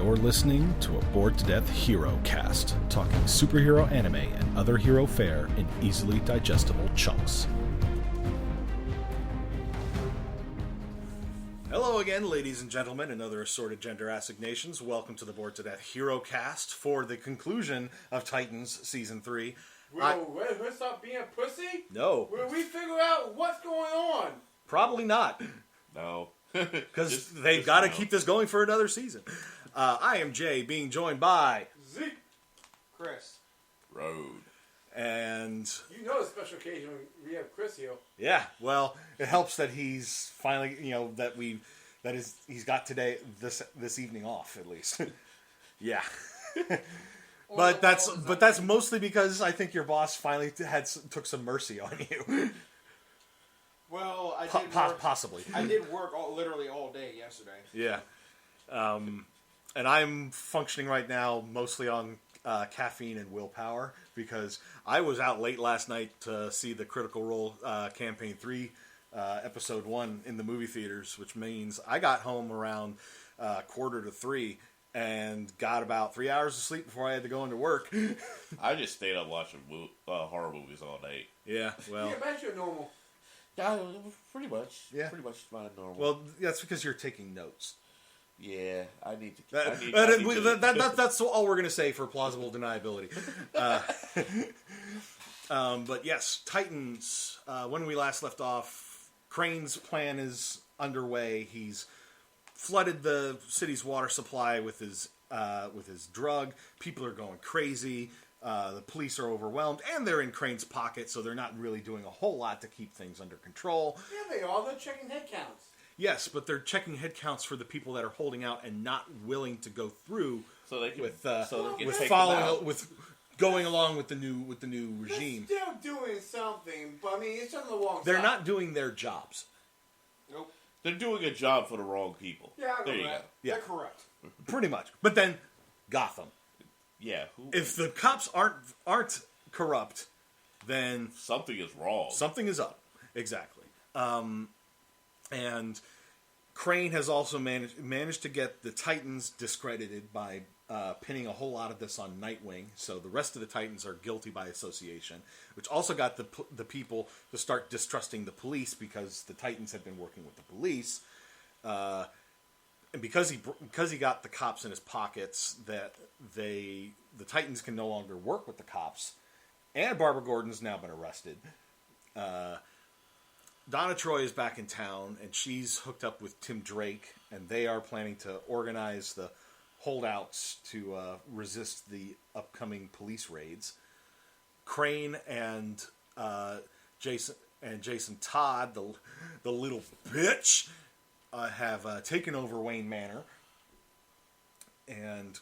You're listening to a Bored to Death Herocast, talking superhero anime and other hero fare in easily digestible chunks. Hello again, ladies and gentlemen, and other assorted gender assignations. Welcome to the Bored to Death Herocast for the conclusion of Titans Season 3. We'll stop being a pussy? No. Will we figure out what's going on? Probably not. No. Because they've got to keep this going for another season. I am Jay, being joined by Zeke. Chris. Road. And you know the special occasion when we have Chris here. Yeah, well, it helps that he's finally, he's got this evening off at least. Yeah. But that's mostly because I think your boss finally took some mercy on you. Well, I did work, possibly. I did work literally all day yesterday. Yeah. And I'm functioning right now mostly on caffeine and willpower because I was out late last night to see the Critical Role Campaign 3 Episode 1 in the movie theaters, which means I got home around 2:45 and got about 3 hours of sleep before I had to go into work. I just stayed up watching horror movies all night. Yeah, well... Yeah, that's your normal. Yeah, pretty much. Yeah. Pretty much my normal. Well, that's because you're taking notes. Yeah, I need to... That's all we're going to say for plausible deniability. But yes, Titans, when we last left off, Crane's plan is underway. He's flooded the city's water supply with his drug. People are going crazy. The police are overwhelmed, and they're in Crane's pocket, so they're not really doing a whole lot to keep things under control. Yeah, they are. They're checking head counts. Yes, but they're checking head counts for the people that are holding out and not willing to go through so they can, with going along with the new regime. They're still doing something, but I mean, it's on the wrong side. They're not doing their jobs. Nope. They're doing a job for the wrong people. Yeah, there you go. Yeah. They're correct. Pretty much. But then, Gotham. Yeah. If the cops aren't corrupt, then something is wrong. Something is up. Exactly. And Crane has also managed to get the Titans discredited by pinning a whole lot of this on Nightwing. So the rest of the Titans are guilty by association, which also got the people to start distrusting the police because the Titans had been working with the police. And because he got the cops in his pockets, that the Titans can no longer work with the cops, and Barbara Gordon's now been arrested. Donna Troy is back in town, and she's hooked up with Tim Drake, and they are planning to organize the holdouts to resist the upcoming police raids. Crane and Jason Todd, the little bitch, have taken over Wayne Manor. And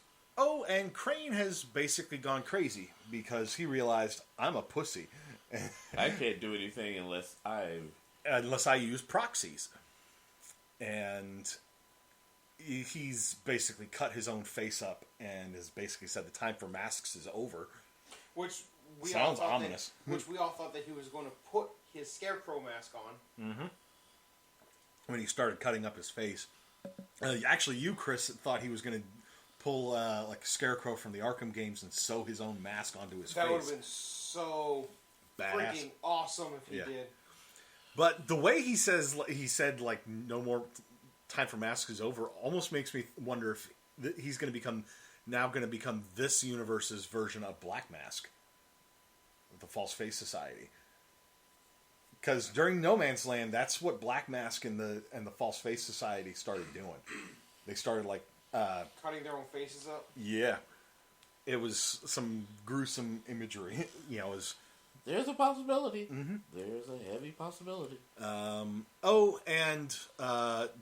Crane has basically gone crazy because he realized, I'm a pussy. I can't do anything unless I use proxies. And he's basically cut his own face up and has basically said the time for masks is over. Which sounds ominous. Which we all thought that he was going to put his scarecrow mask on. Mm-hmm. When he started cutting up his face. Actually, you, Chris, thought he was going to pull like a Scarecrow from the Arkham games and sew his own mask onto his face. That would have been so freaking awesome if he did. But the way he said like no more time for masks is over almost makes me wonder if he's going to become this universe's version of Black Mask, the False Face Society. Because during No Man's Land, that's what Black Mask and the False Face Society started doing. They started like cutting their own faces up. Yeah, it was some gruesome imagery. There's a possibility. Mm-hmm. There's a heavy possibility. And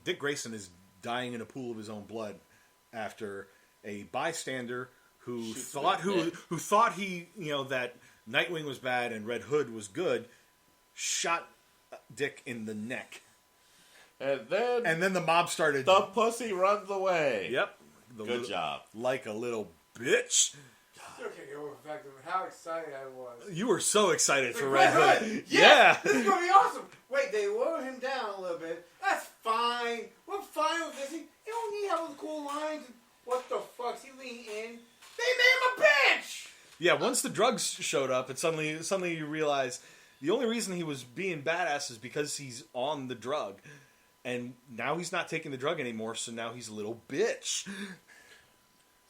Dick Grayson is dying in a pool of his own blood after a bystander who thought he that Nightwing was bad and Red Hood was good, shot Dick in the neck. And then the mob started. The pussy runs away. Yep. Good job. Like a little bitch. Still can't get over the fact of how excited I was. You were so excited for Red Red Hood. Hood. Yeah. This is going to be awesome. Wait, they lower him down a little bit. That's fine. We're fine with this. He don't need to have those cool lines. What the fuck? Yeah, once the drugs showed up, and suddenly you realize the only reason he was being badass is because he's on the drug. And now he's not taking the drug anymore, so now he's a little bitch.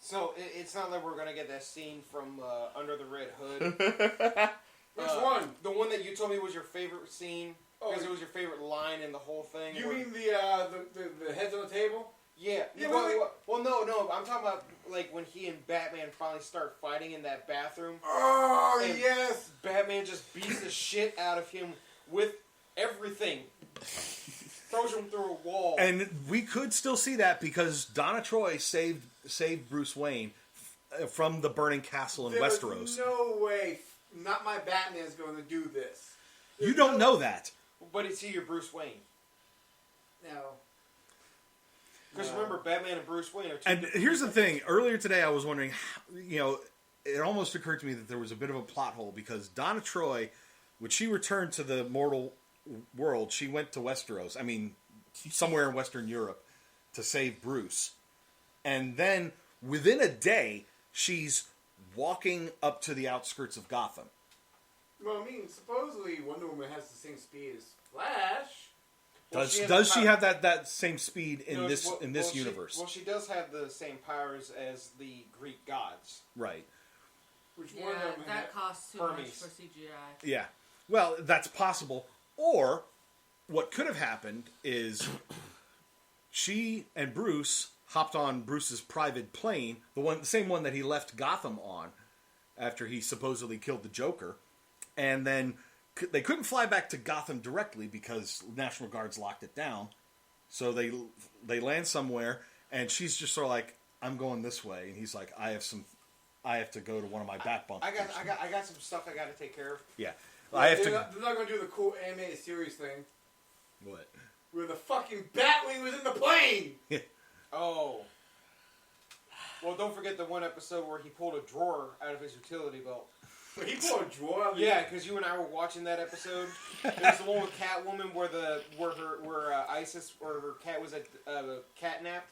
So it's not like we're going to get that scene from Under the Red Hood. Which one? The one that you told me was your favorite scene, because it was your favorite line in the whole thing. You mean the heads on the table? Yeah. Well, no. I'm talking about like when he and Batman finally start fighting in that bathroom. Oh, yes. Batman just beats the shit out of him with everything. Throws him through a wall. And we could still see that because Donna Troy saved Bruce Wayne from the burning castle in Westeros. There's no way not my Batman's going to do this. You don't know that. But is he your Bruce Wayne? No. Because remember, Batman and Bruce Wayne are two. And here's the thing. Earlier today, I was wondering, it almost occurred to me that there was a bit of a plot hole because Donna Troy, when she returned to the mortal world, she went to Westeros. I mean, somewhere in Western Europe to save Bruce. And then, within a day, she's walking up to the outskirts of Gotham. Well, I mean, supposedly Wonder Woman has the same speed as Flash. Does she have that same speed in this universe? She does have the same powers as the Greek gods. Right. Which Yeah, one of them that costs too much Hermes. for CGI. Yeah. Well, that's possible. Or, what could have happened is she and Bruce hopped on Bruce's private plane, the same one that he left Gotham on after he supposedly killed the Joker, and then they couldn't fly back to Gotham directly because National Guards locked it down. So they land somewhere, and she's just sort of like, "I'm going this way," and he's like, "I have to go to one of my bat bunkers." I got some stuff I got to take care of. Yeah. They're not going to do the cool animated series thing. What? Where the fucking Batwing was in the plane! Oh. Well, don't forget the one episode where he pulled a drawer out of his utility belt. But he pulled a drawer out of Yeah, because you and I were watching that episode. There's the one with Catwoman where Isis or her cat was catnapped.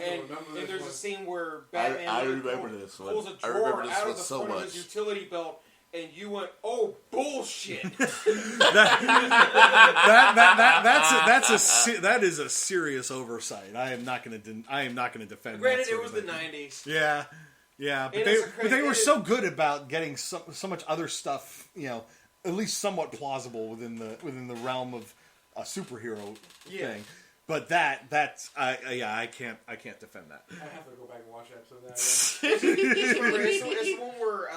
And there's a scene where Batman I remember this one. pulls a drawer out of the front of his utility belt, and you went, "Oh, bullshit!" That is a serious oversight. I am not going to defend. Granted, it was the '90s. Yeah, but they were so good about getting so much other stuff, at least somewhat plausible within the realm of a superhero thing. But I can't defend that. I have to go back and watch that episode now. It's the one where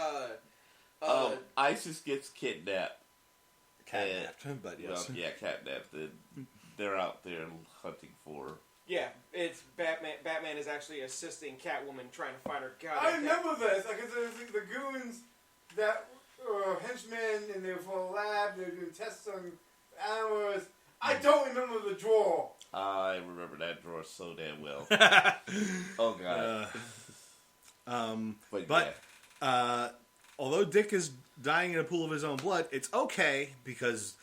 Isis gets kidnapped. Catnapped, but yes. Well, yeah, catnapped. They're out there hunting for her. Yeah, it's Batman. Batman is actually assisting Catwoman trying to find her. God, I remember this. Because there's the goons that henchmen, and they're for a lab. They're doing tests on animals. I don't remember the drawer. I remember that drawer so damn well. Oh god. Although Dick is dying in a pool of his own blood, it's okay because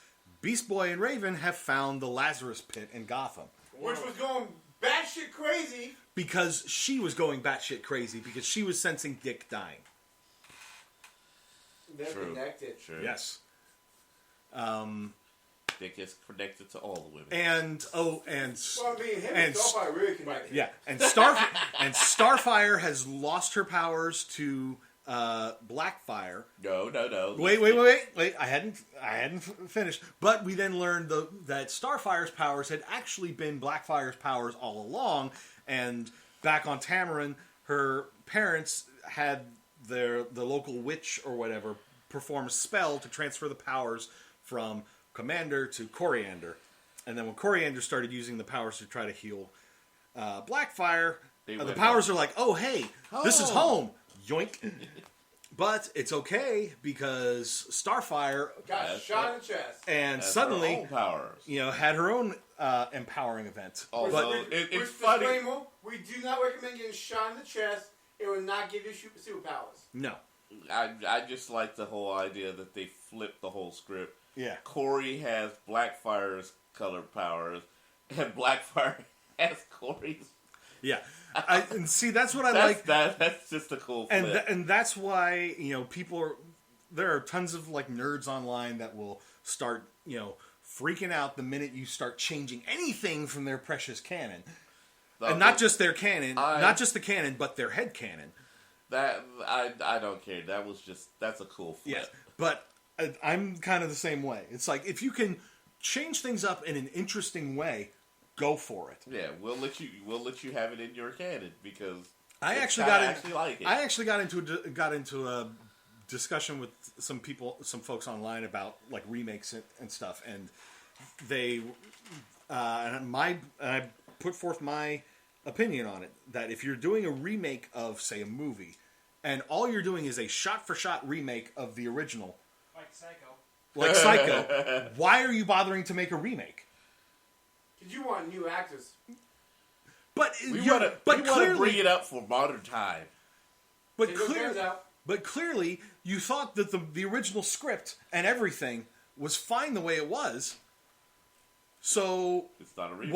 Beast Boy and Raven have found the Lazarus Pit in Gotham. Which was going batshit crazy. Because she was going batshit crazy because she was sensing Dick dying. They're connected. True. Yes. Dick is connected to all the women. And Starfire really connected. Yeah, and Starfire has lost her powers to Blackfire. No. Wait! I hadn't finished. But we then learned that Starfire's powers had actually been Blackfire's powers all along. And back on Tamarin, her parents had the local witch or whatever perform a spell to transfer the powers from Commander to Coriander. And then when Coriander started using the powers to try to heal Blackfire, the powers are like, "Oh, hey, this is home." Yoink. But it's okay because Starfire got shot in the chest. And suddenly, her own powers. had her own empowering event. Although it's funny. Disclaimer, we do not recommend getting shot in the chest. It will not give you superpowers. No. I just like the whole idea that they flipped the whole script. Yeah. Corey has Blackfire's colored powers, and Blackfire has Corey's. Yeah. And see, that's what I like. That's just a cool flip. And that's why, there are tons of like nerds online that will start, freaking out the minute you start changing anything from their precious canon. And not just their canon, not just the canon, but their head canon. That I don't care. That's a cool flip. Yeah, but I'm kind of the same way. It's like if you can change things up in an interesting way, go for it. Yeah, we'll let you have it in your canon because I actually got into a discussion with some folks online about like remakes and stuff, and they and I put forth my opinion on it that if you're doing a remake of, say, a movie, and all you're doing is a shot-for-shot remake of the original, like Psycho, why are you bothering to make a remake? Because you want new actors. But we want to bring it up for modern time. But clearly, you thought that the original script and everything was fine the way it was. So it's not a remake.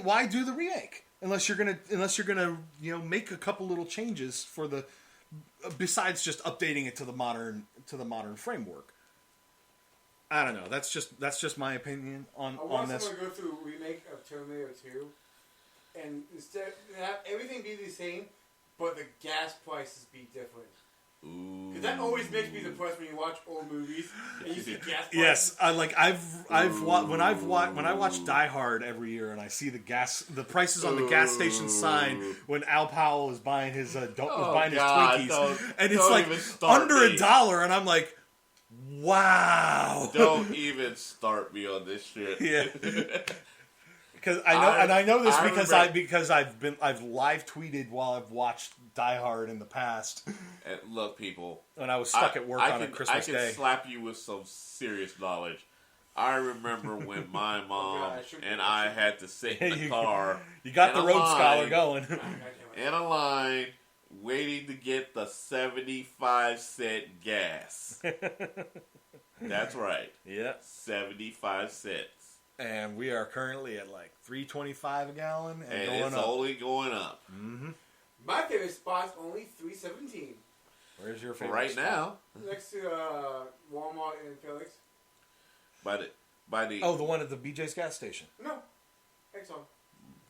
Why do the remake? Unless you're gonna make a couple little changes for the besides just updating it to the modern framework. I don't know. That's just my opinion on this. I want someone to go through a remake of Terminator 2, and instead have everything be the same, but the gas prices be different. Because that always makes me depressed when you watch old movies and you see gas prices. Yes, when I watch Die Hard every year and I see the prices on the gas station sign when Al Powell is buying his Twinkies, and it's like under $1, and I'm like, wow! Don't even start me on this shit. Yeah. Because I know this because I've live tweeted while I've watched Die Hard in the past. And look, people, when I was stuck at work on a Christmas Day, I can slap you with some serious knowledge. I remember when my mom and I had to sit in the car. You got the Road Scholar going. In a line, waiting to get the 75-cent gas. That's right. Yeah, 75 cents. And we are currently at like $3.25 a gallon, and it's only going up. Mm-hmm. My favorite spot's only $3.17. Where's your favorite right spot? now? Next to Walmart and Felix. By the the one at the BJ's gas station. No, Exxon.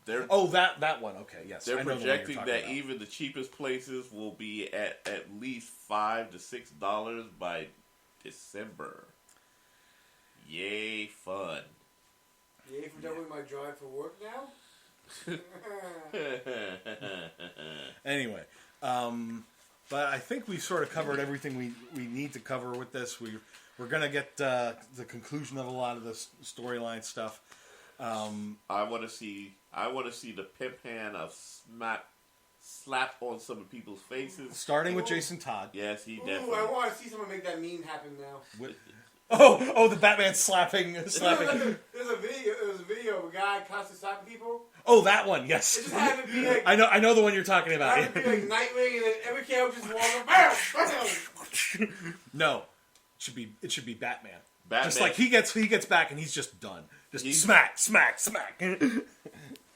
That one. Okay, yes. They're projecting that even the cheapest places will be at least $5 to $6 by December. Yay, fun. Yay for doubling my drive for work now? Anyway, but I think we sort of covered everything we need to cover with this. We're going to get the conclusion of a lot of the storyline stuff. I want to see the pimp hand of slap on some of people's faces. Starting with Jason Todd. Yes, he definitely. I want to see someone make that meme happen now. The Batman slapping. There's a video of a guy constantly slapping people. Oh, that one, yes. It just had to be like... I know the one you're talking about. It had to be like Nightwing, and then every character just walks bam, bam. No, it should be Batman. Just like he gets back and he's just done. Just smack.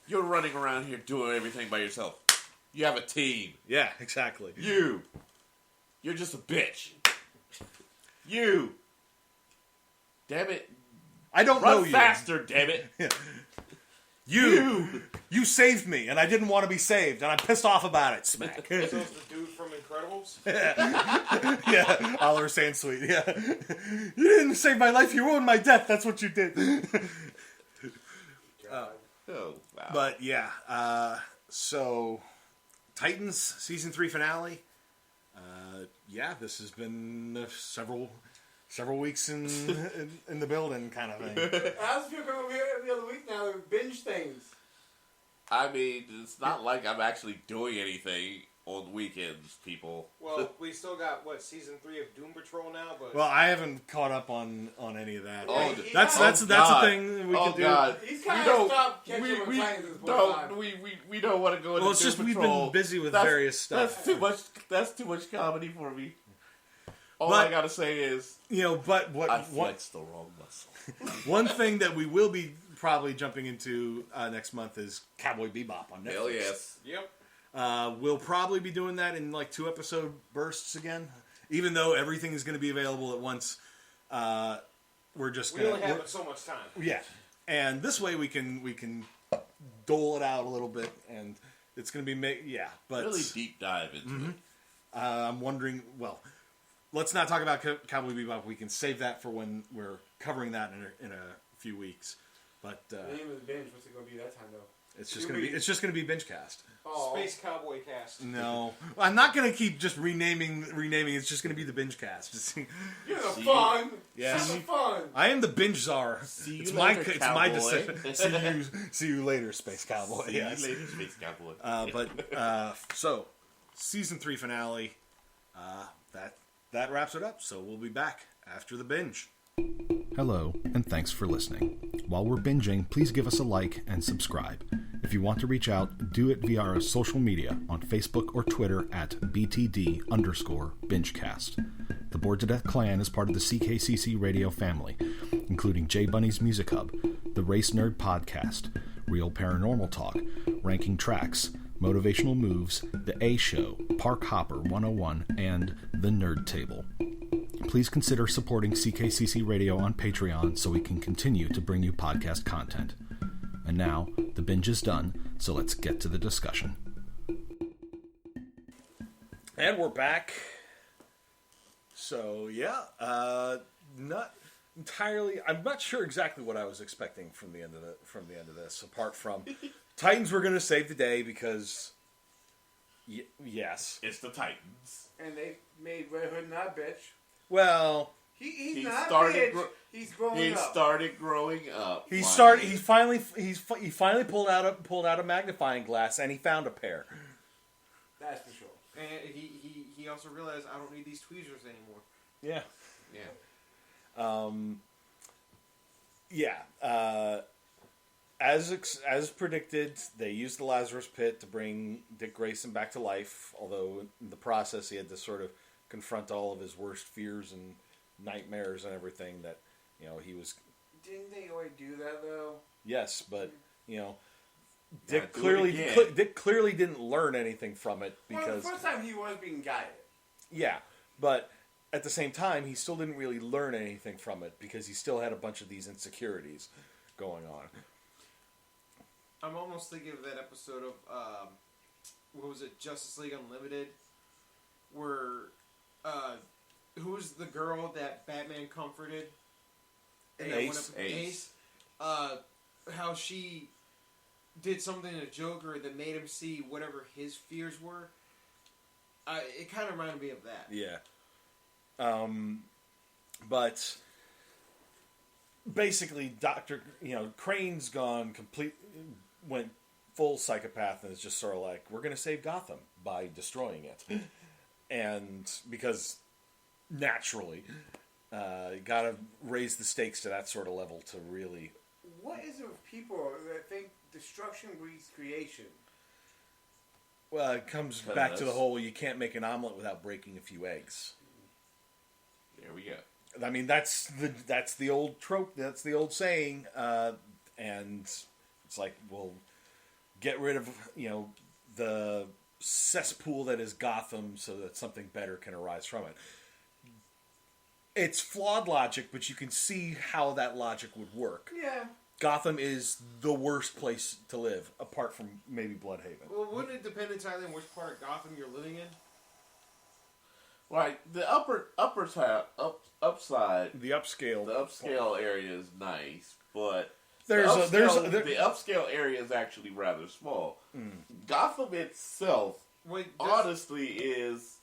You're running around here doing everything by yourself. You have a team. Yeah, exactly. You're just a bitch. You. Damn it. I don't know you. Run faster, damn it. Yeah. You saved me, and I didn't want to be saved, and I'm pissed off about it. Smack. So it's the dude from Incredibles? Yeah, Oliver Sandsweet. Yeah. You didn't save my life, you ruined my death. That's what you did. Oh, wow. But, yeah. So, Titans Season 3 finale. This has been several weeks in the building kind of thing. How's it feel coming over here every other week now to binge things? I mean, it's not like I'm actually doing anything on weekends, people. Well, we still got, Season 3 of Doom Patrol now? But well, I haven't caught up on any of that. Oh, that's a thing we can do. God. He's kind of stopped catching on Titans at this point in time. We don't want to go into it's Doom just Patrol. we've been busy with various stuff. That's too much comedy for me. All I gotta say is, I flexed the wrong muscle. One thing that we will be probably jumping into next month is Cowboy Bebop on Netflix. Hell yes. Yep. We'll probably be doing that in like 2-episode bursts again. Even though everything is going to be available at once, we're just going to... We only have so much time. Yeah. And this way we can dole it out a little bit, and it's going to be... but really deep dive into it. I'm wondering... Well, let's not talk about Cowboy Bebop. We can save that for when we're covering that in a few weeks. But the name of the binge, what's it going to be that time, though? It's just going to be Bingecast. Oh. Space Cowboy Cast. No. I'm not going to keep just renaming. It's just going to be the Bingecast. You're the fun. Yeah. You're the fun. I am the binge czar. It's my decision. See you later, Space Cowboy. See you later, Space Cowboy. So, season 3 finale. That wraps it up. So we'll be back after the binge. Hello, and thanks for listening. While we're binging, please give us a like and subscribe. If you want to reach out, do it via our social media on Facebook or Twitter at BTD_Bingecast. The Bored to Death Clan is part of the CKCC Radio family, including J Bunny's Music Hub, the Race Nerd Podcast, Real Paranormal Talk, Ranking Tracks, Motivational Moves, The A Show, Park Hopper 101, and The Nerd Table. Please consider supporting CKCC Radio on Patreon so we can continue to bring you podcast content. And now, the binge is done, so let's get to the discussion. And we're back. So, not entirely... I'm not sure exactly what I was expecting from the end of this, apart from Titans were going to save the day because... yes. It's the Titans. And they made Red Hood not a bitch. Well, he's not a bitch. He's growing up. He started growing up. He finally pulled out a magnifying glass and he found a pair. That's for sure. And he also realized I don't need these tweezers anymore. Yeah. As predicted, they used the Lazarus Pit to bring Dick Grayson back to life. Although in the process, he had to sort of confront all of his worst fears and nightmares and everything that, he was... Didn't they already do that, though? Yes, but, Dick clearly didn't learn anything from it because... Well, the first time he was being guided. Yeah, but at the same time, he still didn't really learn anything from it because he still had a bunch of these insecurities going on. I'm almost thinking of that episode of, what was it, Justice League Unlimited, where... who's the girl that Batman comforted? Ace. How she did something to Joker that made him see whatever his fears were. It kind of reminded me of that. Yeah. But basically, Crane's went full psychopath and is just sort of like, we're going to save Gotham by destroying it. And because naturally, you gotta raise the stakes to that sort of level to really... What is it with people that think destruction breeds creation? Well, it comes back to the whole, you can't make an omelet without breaking a few eggs. There we go. I mean, that's the old trope, that's the old saying, and it's like, well, get rid of, the cesspool that is Gotham so that something better can arise from it. It's flawed logic, but you can see how that logic would work. Yeah. Gotham is the worst place to live, apart from maybe Bloodhaven. Well, wouldn't it depend entirely on which part of Gotham you're living in? Right. The upside. The upscale area is nice, but the upscale area is actually rather small. Mm. Gotham itself, honestly, is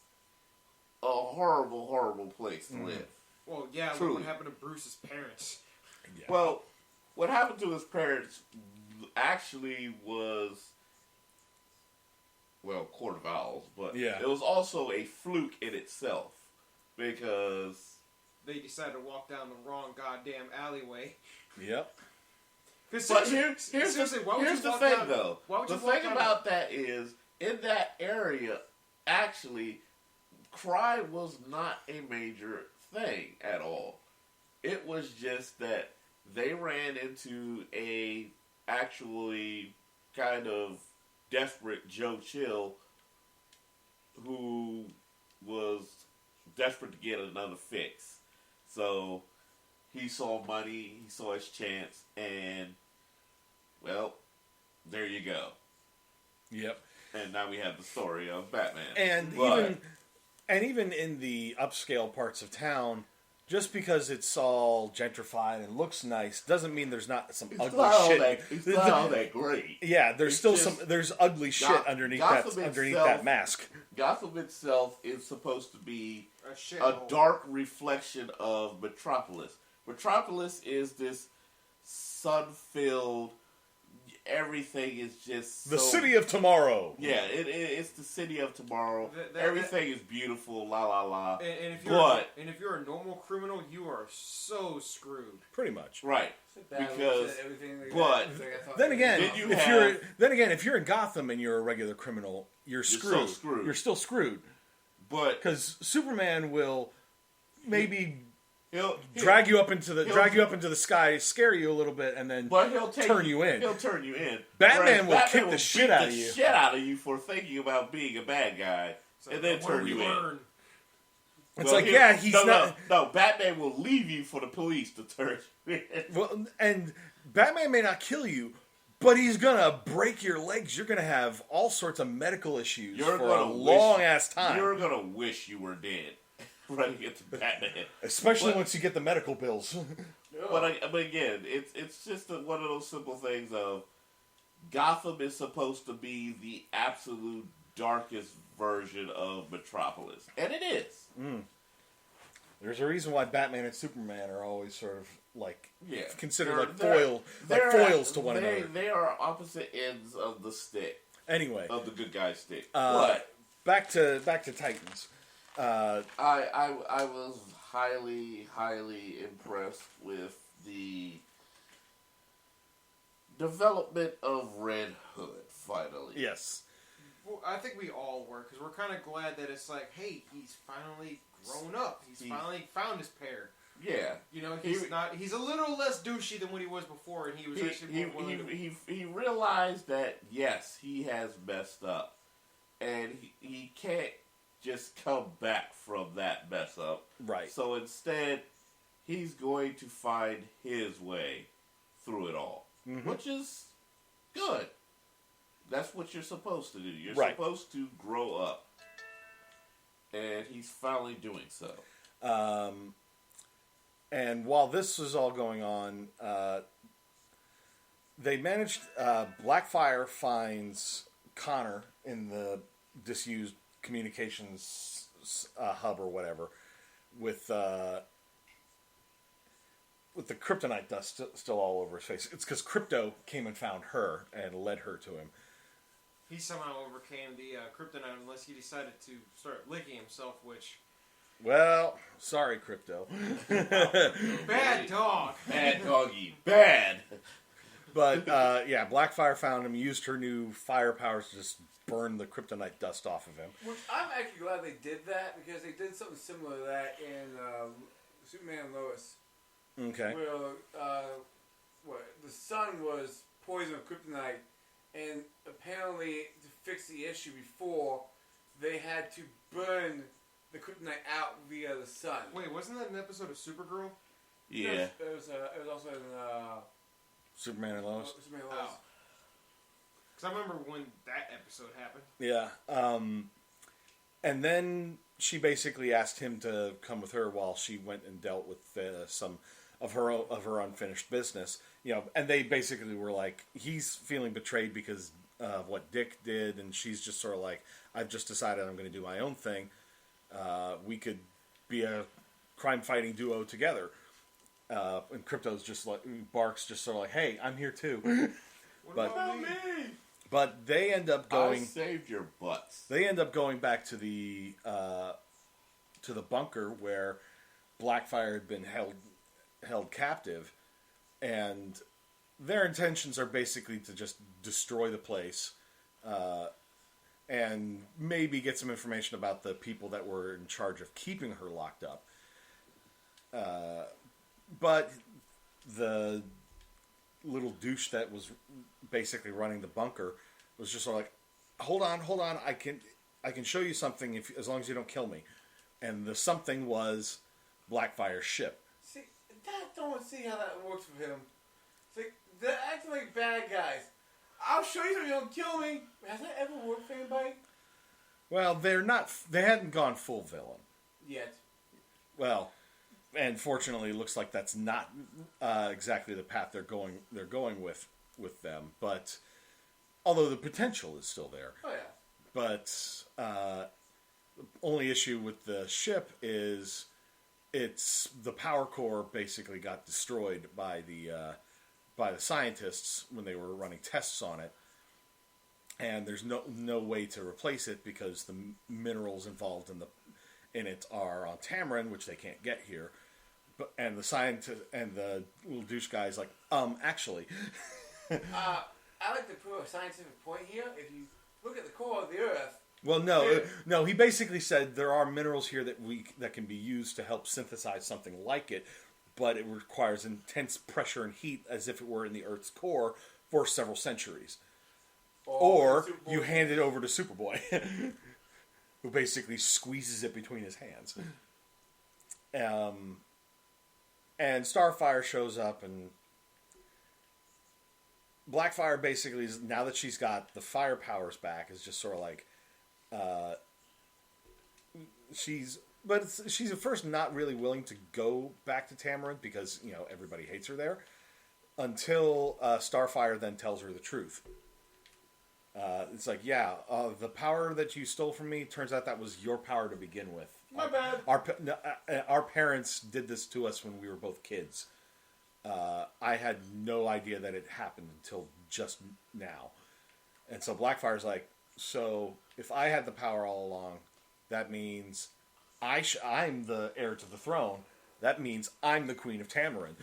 a horrible, horrible place to live. Well, yeah, look what happened to Bruce's parents. Yeah. Well, what happened to his parents actually was, Court of Owls, but it was also a fluke in itself because they decided to walk down the wrong goddamn alleyway. Yep. But here's the thing, though. The thing about that is, in that area, actually, crime was not a major thing at all. It was just that they ran into a actually kind of desperate Joe Chill who was desperate to get another fix. So he saw money, he saw his chance, and, well, there you go. Yep. And now we have the story of Batman. And even in the upscale parts of town, just because it's all gentrified and looks nice doesn't mean there's not some ugly shit. It's not all that great. Yeah, there's there's ugly shit underneath that mask. Gotham itself is supposed to be a dark reflection of Metropolis. Metropolis is this sun-filled, everything is just the city of tomorrow. Yeah, it's the city of tomorrow. Everything is beautiful, la la la. And if you're a normal criminal, you are so screwed. Pretty much. Right. Because if you're in Gotham and you're a regular criminal, you're screwed. You're still screwed. But because Superman will maybe drag you up into the sky, scare you a little bit, and then turn you in. He'll turn you in. Batman will kick the shit out of you. Shit out of you for thinking about being a bad guy, and then turn you in. It's No, Batman will leave you for the police to turn you in. Well, and Batman may not kill you, but he's gonna break your legs. You're gonna have all sorts of medical issues for a long ass time. You're gonna wish you were dead. Running into Batman, especially once you get the medical bills. but again, it's just one of those simple things of Gotham is supposed to be the absolute darkest version of Metropolis, and it is. Mm. There's a reason why Batman and Superman are always sort of considered foils to one another. They are opposite ends of the stick. Anyway, of the good guy stick. Back to Titans. I was highly impressed with the development of Red Hood, finally. Yes. Well, I think we all were, because we're kind of glad that it's like, hey, he's finally grown up. He's finally found his pair. Yeah. You know, he's a little less douchey than what he was before, and he was actually more willing to... He realized that, yes, he has messed up, and he can't just come back from that mess up. Right. So instead, he's going to find his way through it all, which is good. That's what you're supposed to do. You're supposed to grow up. And he's finally doing so. And while this was all going on, they managed... Blackfire finds Connor in the disused communications hub or whatever with the kryptonite dust still all over his face. It's because Krypto came and found her and led her to him. He somehow overcame the kryptonite unless he decided to start licking himself, which... Well, sorry, Krypto. Bad dog. Bad doggy. Bad. But, Blackfire found him, used her new fire powers to just burn the kryptonite dust off of him. Which I'm actually glad they did that, because they did something similar to that in Superman and Lois. Okay. Where the sun was poisoned with kryptonite, and apparently to fix the issue before, they had to burn the kryptonite out via the sun. Wait, wasn't that an episode of Supergirl? Yeah. It was also in Superman and Lois. Superman and Lois. Oh. Because I remember when that episode happened. Yeah. And then she basically asked him to come with her while she went and dealt with some of her unfinished business. You know, and they basically were like, he's feeling betrayed because of what Dick did, and she's just sort of like, I've just decided I'm going to do my own thing. We could be a crime-fighting duo together. And Krypto's just like, Bark's just sort of like, hey, I'm here too. What about me? But they end up going. I saved your butts. They end up going back to the bunker where Blackfire had been held captive, and their intentions are basically to just destroy the place, and maybe get some information about the people that were in charge of keeping her locked up. But the little douche that was basically running the bunker was just sort of like, hold on, I can show you something as long as you don't kill me. And the something was Blackfire's ship. See, I don't see how that works for him. See, they're acting like bad guys. I'll show you something, you don't kill me. Has that ever worked for anybody? Well, they hadn't gone full villain. Yet. Well, and fortunately, it looks like that's not exactly the path they're going with them. But although the potential is still there. Oh, yeah. But the only issue with the ship is the power core basically got destroyed by the scientists when they were running tests on it, and there's no way to replace it because the minerals involved in it are on Tamarin, which they can't get here. And the scientist and the little douche guy's like, actually. I like to prove a scientific point here. If you look at the core of the Earth. Well, no. He basically said there are minerals here that can be used to help synthesize something like it, but it requires intense pressure and heat as if it were in the Earth's core for several centuries. Or you hand it over to Superboy, who basically squeezes it between his hands. And Starfire shows up, and Blackfire basically, now that she's got the fire powers back, is just sort of like, she's at first not really willing to go back to Tamarin because, everybody hates her there, until Starfire then tells her the truth. It's like, the power that you stole from me, turns out that was your power to begin with. My bad. Our parents did this to us when we were both kids. I had no idea that it happened until just now. And so Blackfire's like, so if I had the power all along, that means I'm the heir to the throne. That means I'm the Queen of Tamarin.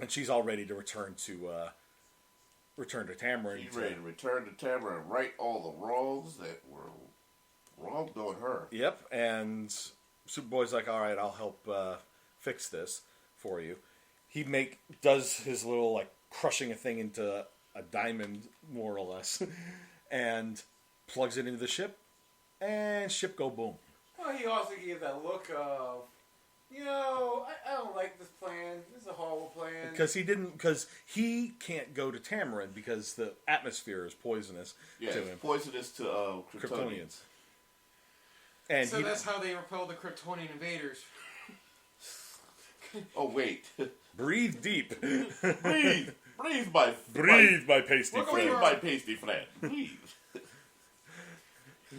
And she's all ready to return to Tamarin. She's ready to return to Tamarin and right all the wrongs that were wronged on her. Yep, and Superboy's like, all right, I'll help fix this for you. He does his little, crushing a thing into a diamond, more or less, and plugs it into the ship, and ship go boom. Well, he also gave that look of, I don't like this plan. This is a horrible plan. Because he can't go to Tamarin because the atmosphere is poisonous to him. It's poisonous to Kryptonians. And so that's how they repel the Kryptonian invaders. Oh, wait. Breathe deep. Breathe, my pasty friend. Breathe, my pasty friend. Breathe.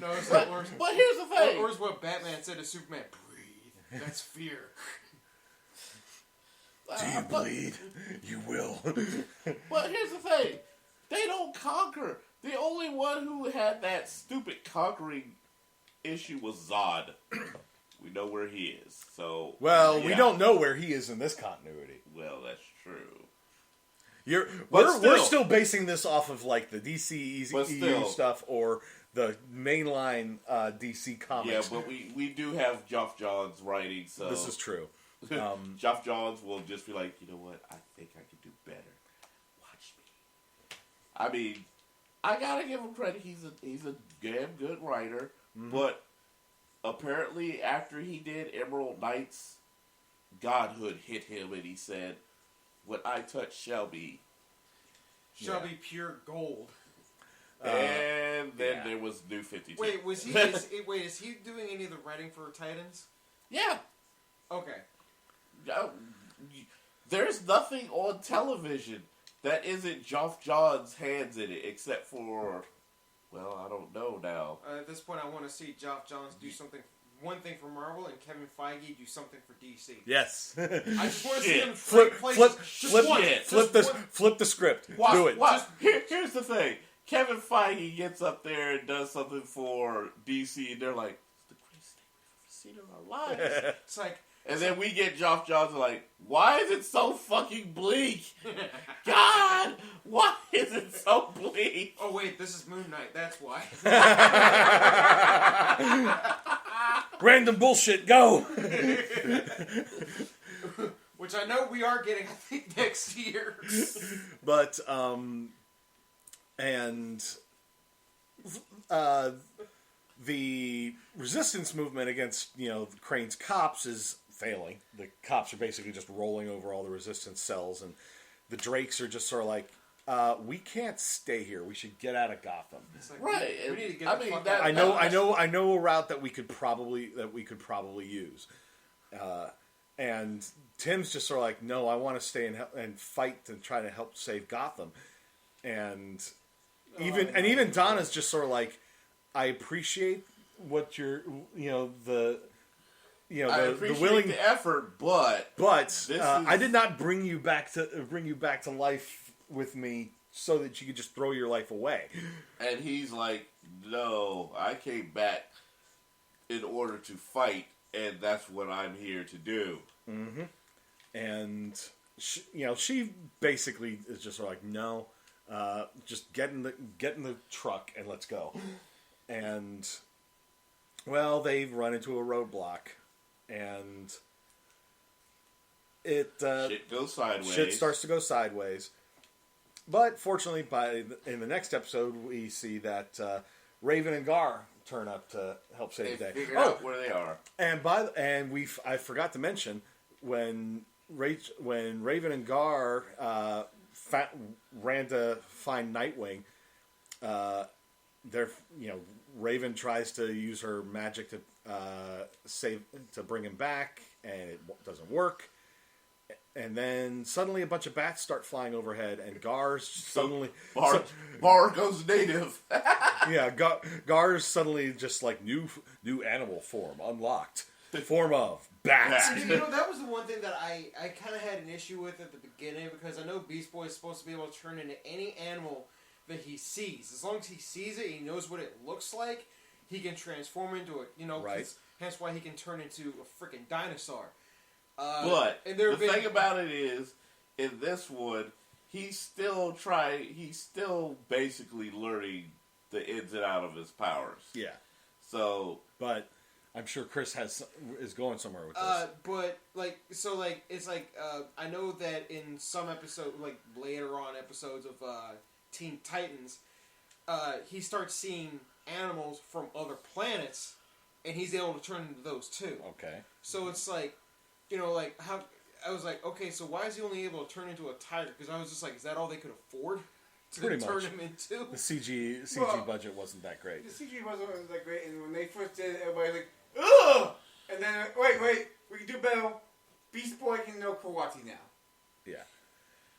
No, but here's the thing. Or what Batman said to Superman: breathe. That's fear. Do you bleed? You will. But here's the thing. They don't conquer. The only one who had that stupid conquering issue was Zod. We know where he is. So we don't know where he is in this continuity. Well, that's true. We're still basing this off of the DC EU stuff or the mainline DC comics. Yeah, but we do have Geoff Johns writing, so this is true. Geoff Johns will just be like, you know what? I think I can do better. Watch me. I mean, I gotta give him credit. He's a damn good writer, but apparently after he did Emerald Knights, godhood hit him, and he said, "What I touch shall be pure gold." And then there was New 52. Wait, is he doing any of the writing for Titans? Yeah. Okay. There's nothing on television that isn't Geoff Johns' hands in it, except for, I don't know now. At this point, I want to see Geoff Johns do one thing for Marvel, and Kevin Feige do something for DC. Yes. I just want to see him flip the script. Do it. Here's the thing. Kevin Feige gets up there and does something for DC, and they're like, it's the greatest thing we've ever seen in our lives. It's like... And then we get Geoff Johns like, why is it so fucking bleak? God, why is it so bleak? Oh wait, this is Moon Knight, that's why. Random bullshit, go! Which I know we are getting, I think, next year. But, the resistance movement against, Crane's cops is failing. The cops are basically just rolling over all the resistance cells, and the Drakes are just sort of like, we can't stay here. We should get out of Gotham. Like, right. We need to get I know a route that we could probably use. And Tim's just sort of like, no, I want to stay and fight and try to help save Gotham. And even Donna's just sort of like, I appreciate what you're, the willing the effort, but I did not bring you back to life with me so that you could just throw your life away. And he's like, no, I came back in order to fight, and that's what I'm here to do. Mm-hmm. And she basically is just sort of like, no, just get in the truck and let's go. And well, they've run into a roadblock, and shit goes sideways. Shit starts to go sideways. But fortunately, in the next episode, we see that Raven and Gar turn up to help save the day. Figure out where they are. And I forgot to mention when Raven and Gar ran to find Nightwing. Raven tries to use her magic to bring him back, and it doesn't work. And then suddenly a bunch of bats start flying overhead, and Gar's suddenly... Bar goes native. Yeah, Gar's suddenly just like new animal form, unlocked. Form of bats. That was the one thing that I kind of had an issue with at the beginning, because I know Beast Boy is supposed to be able to turn into any animal that he sees. As long as he sees it, he knows what it looks like, he can transform into it, right. Hence why he can turn into a freaking dinosaur. But the thing about it is, in this one, he's still basically learning the ins and out of his powers. Yeah. So, but I'm sure Chris is going somewhere with this. It's like I know that in some episodes, like later on episodes of Teen Titans, he starts seeing animals from other planets, and he's able to turn into those too. Okay. So it's like, how I was like, okay, so why is he only able to turn into a tiger? Because I was just like, is that all they could afford to turn him into? The CG budget wasn't that great. The CG wasn't that great, and when they first did it, everybody was like, ugh! And then, wait, we can do better. Beast Boy can know karate now. Yeah.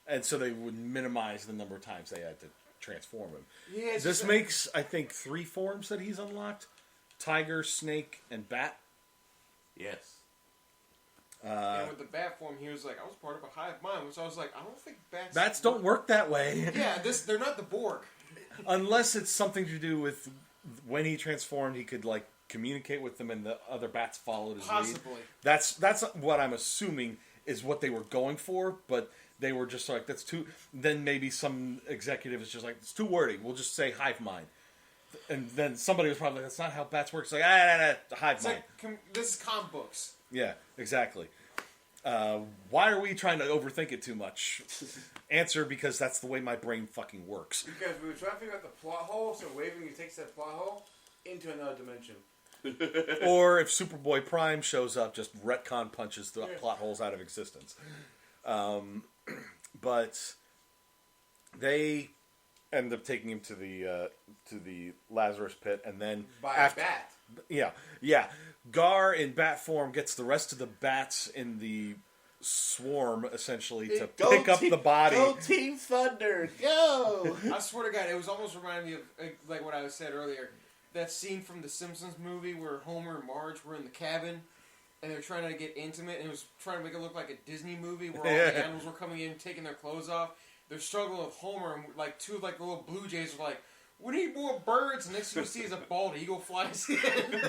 And so they would minimize the number of times they had to transform him. Yeah, this makes, I think, 3 forms that he's unlocked. Tiger, snake, and bat. Yes. And with the bat form, he was like, I was part of a hive mind, which I was like, I don't think bats don't work that way. Yeah, they're not the Borg. Unless it's something to do with when he transformed, he could, like, communicate with them and the other bats followed his lead. That's what I'm assuming is what they were going for, but they were just like, that's too... Then maybe some executive is just like, it's too wordy. We'll just say hive mind. And then somebody was probably like, that's not how bats work. It's like, hive mind. Like, this is comic books. Yeah, exactly. Why are we trying to overthink it too much? Answer, because that's the way my brain fucking works. Because we were trying to figure out the plot hole, so Raven takes that plot hole into another dimension. Or if Superboy Prime shows up, just retcon punches the plot holes out of existence. But they end up taking him to the Lazarus Pit, and then by a bat. Yeah. Gar in bat form gets the rest of the bats in the swarm essentially to pick up the body. Go Team Thunder, go! I swear to God, it was almost reminding me of like what I said earlier. That scene from the Simpsons movie where Homer and Marge were in the cabin and they're trying to get intimate, and it was trying to make it look like a Disney movie where all the animals were coming in, taking their clothes off. They're struggling with Homer, and like two of like the little blue jays are like, we need more birds, and next thing you see is a bald eagle flies in.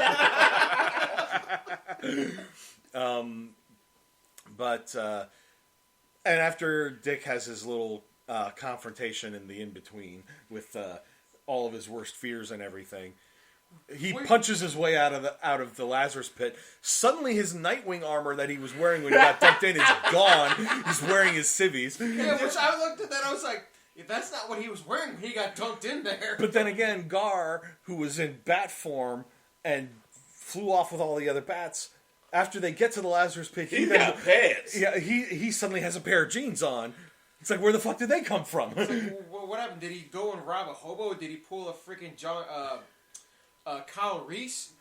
And after Dick has his little confrontation in the in-between with all of his worst fears and everything, he punches his way out of the Lazarus Pit. Suddenly his Nightwing armor that he was wearing when he got dumped in is gone. He's wearing his civvies. Yeah, which I looked at that, I was like, if that's not what he was wearing when he got dunked in there. But then again, Gar, who was in bat form and flew off with all the other bats. After they get to the Lazarus Pit, he got pants. Yeah, he suddenly has a pair of jeans on. It's like, where the fuck did they come from? It's like, what happened? Did he go and rob a hobo? Did he pull a freaking Kyle Reese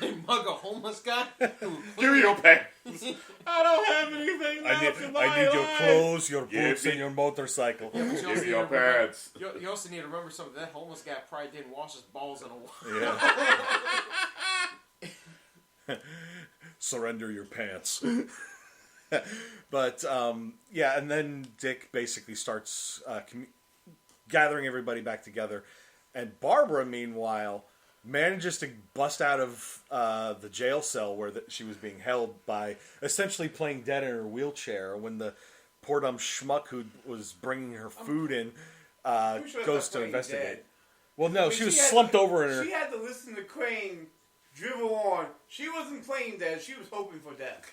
and mug a homeless guy? Give me your pants. I don't have anything left in my I need your life. clothes, your boots, and your motorcycle. Yeah, but Give me your pants. You also need to remember something. That homeless guy probably didn't wash his balls in a while. Yeah. Surrender your pants. But, yeah, and then Dick basically starts gathering everybody back together. And Barbara, meanwhile, manages to bust out of the jail cell where she was being held by essentially playing dead in her wheelchair when the poor dumb schmuck who was bringing her food in goes to investigate. Dead. Well, no, she was slumped over in her... She had to listen to Crane dribble on. She wasn't playing dead. She was hoping for death.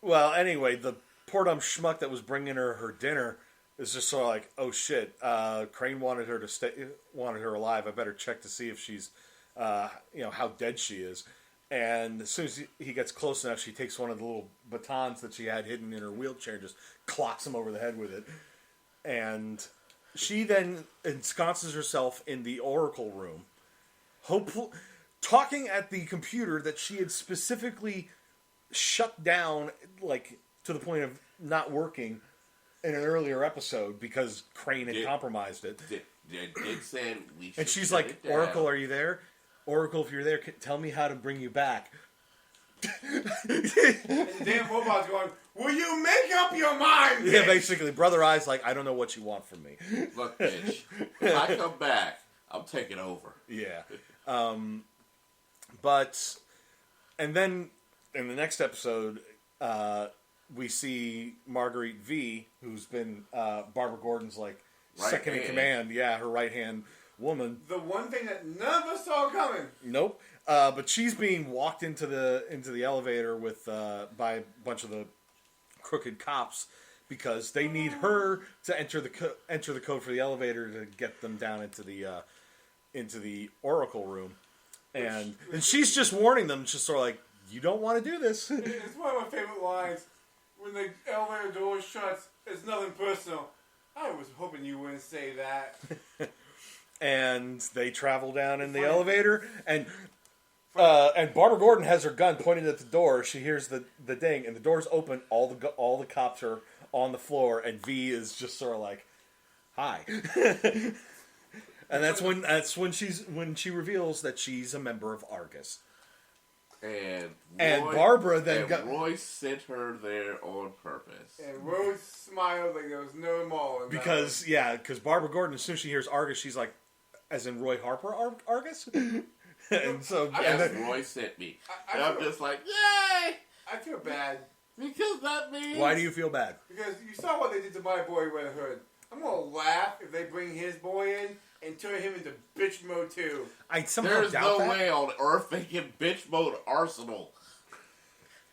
Well, anyway, the poor dumb schmuck that was bringing her dinner is just sort of like, oh shit, Crane wanted her alive. I better check to see if she's, how dead she is. And as soon as he gets close enough, she takes one of the little batons that she had hidden in her wheelchair and just clocks him over the head with it. And she then ensconces herself in the Oracle room, talking at the computer that she had specifically shut down, like, to the point of not working in an earlier episode because Crane had compromised it. Dick said we should. And she's like, Oracle, are you there? Oracle, if you're there, tell me how to bring you back. And the damn robot's going, will you make up your mind, bitch? Yeah, basically. Brother Eye's like, I don't know what you want from me. Look, bitch, if I come back, I'm taking over. Yeah. And then in the next episode, we see Marguerite V, who's been Barbara Gordon's second in command. Yeah, her right hand woman. The one thing that none of us saw coming. Nope. But she's being walked into the elevator with by a bunch of the crooked cops because they need her to enter the code for the elevator to get them down into the Oracle room, and she's just warning them, just sort of like, you don't want to do this. It's one of my favorite lines. When the elevator door shuts, it's nothing personal. I was hoping you wouldn't say that. And they travel down in the elevator, and Barbara Gordon has her gun pointed at the door. She hears the ding, and the door's open. All the cops are on the floor, and V is just sort of like, "Hi." And that's when she reveals that she's a member of Argus. And Barbara then Roy sent her there on purpose. And Rose smiled like there was no more. Because Barbara Gordon, as soon as she hears Argus, she's like, as in Roy Harper Argus? And so Roy sent me. I'm just like, yay! I feel bad. Because that means... Why do you feel bad? Because you saw what they did to my boy Red Hood. I'm going to laugh if they bring his boy in and turn him into bitch mode too. I somehow There's doubt no that. way on earth they can bitch mode Arsenal.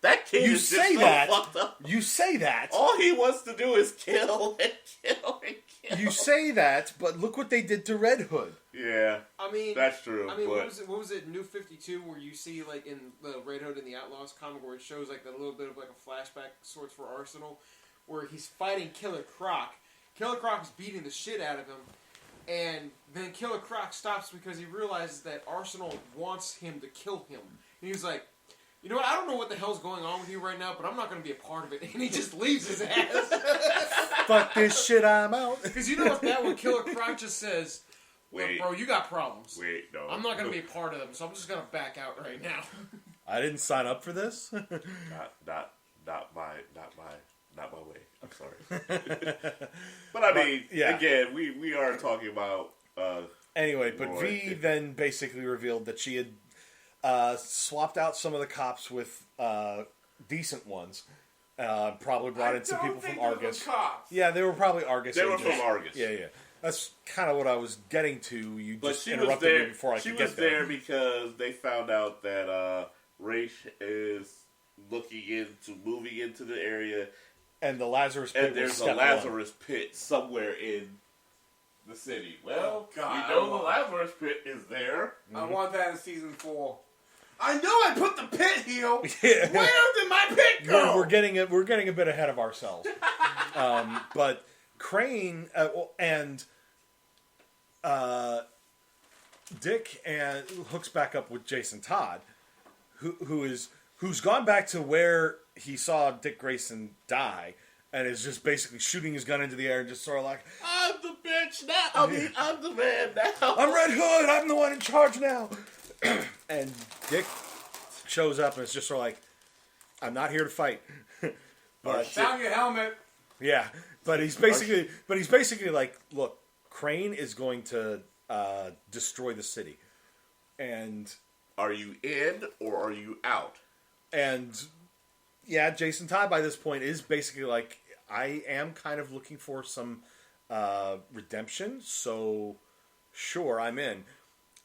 That kid You is say just that. so fucked up. You say that. All he wants to do is kill and kill and kill. You say that, but look what they did to Red Hood. Yeah, I mean, that's true. I mean, but... what was it, New 52, where you see, like, in the Red Hood and the Outlaws comic, where it shows, like, a little bit of, like, a flashback sorts for Arsenal, where he's fighting Killer Croc. Killer Croc is beating the shit out of him, and then Killer Croc stops because he realizes that Arsenal wants him to kill him. And he's like, you know what, I don't know what the hell's going on with you right now, but I'm not going to be a part of it. And he just leaves his ass. Fuck this shit, I'm out. Because you know what's bad when Killer Croc just says, Wait. bro, you got problems. Wait, no. I'm not going to be a part of them, so I'm just going to back out right now. I didn't sign up for this. Not my way. I'm sorry. But I mean, again, we are talking about... anyway, but Roy. V then basically revealed that she had swapped out some of the cops with decent ones. Probably brought in some people from Argus. Cops. Yeah, they were probably Argus agents. They were from Argus. Yeah. That's kind of what I was getting to. You But just she interrupted was there, me before I she could was get there. there because they found out that Raish is moving into the area, And the Lazarus Pit and there's was a step Lazarus Pit somewhere in the city. Well, God, we know the Nightmare's Pit is there. I want that in season 4. I know I put the pit here. Yeah. Where did my pit go? We're getting a bit ahead of ourselves. But Crane and Dick and hooks back up with Jason Todd, who's gone back to where he saw Dick Grayson die, and is just basically shooting his gun into the air and just sort of like, I'm the bitch now. I mean, I'm the man now. I'm Red Hood. I'm the one in charge now. And Dick shows up and it's just sort of like, I'm not here to fight. But Down your helmet. yeah, but he's basically like, look, Crane is going to destroy the city, and are you in or are you out? And yeah, Jason Todd by this point is basically like, I am kind of looking for some redemption, so sure, I'm in.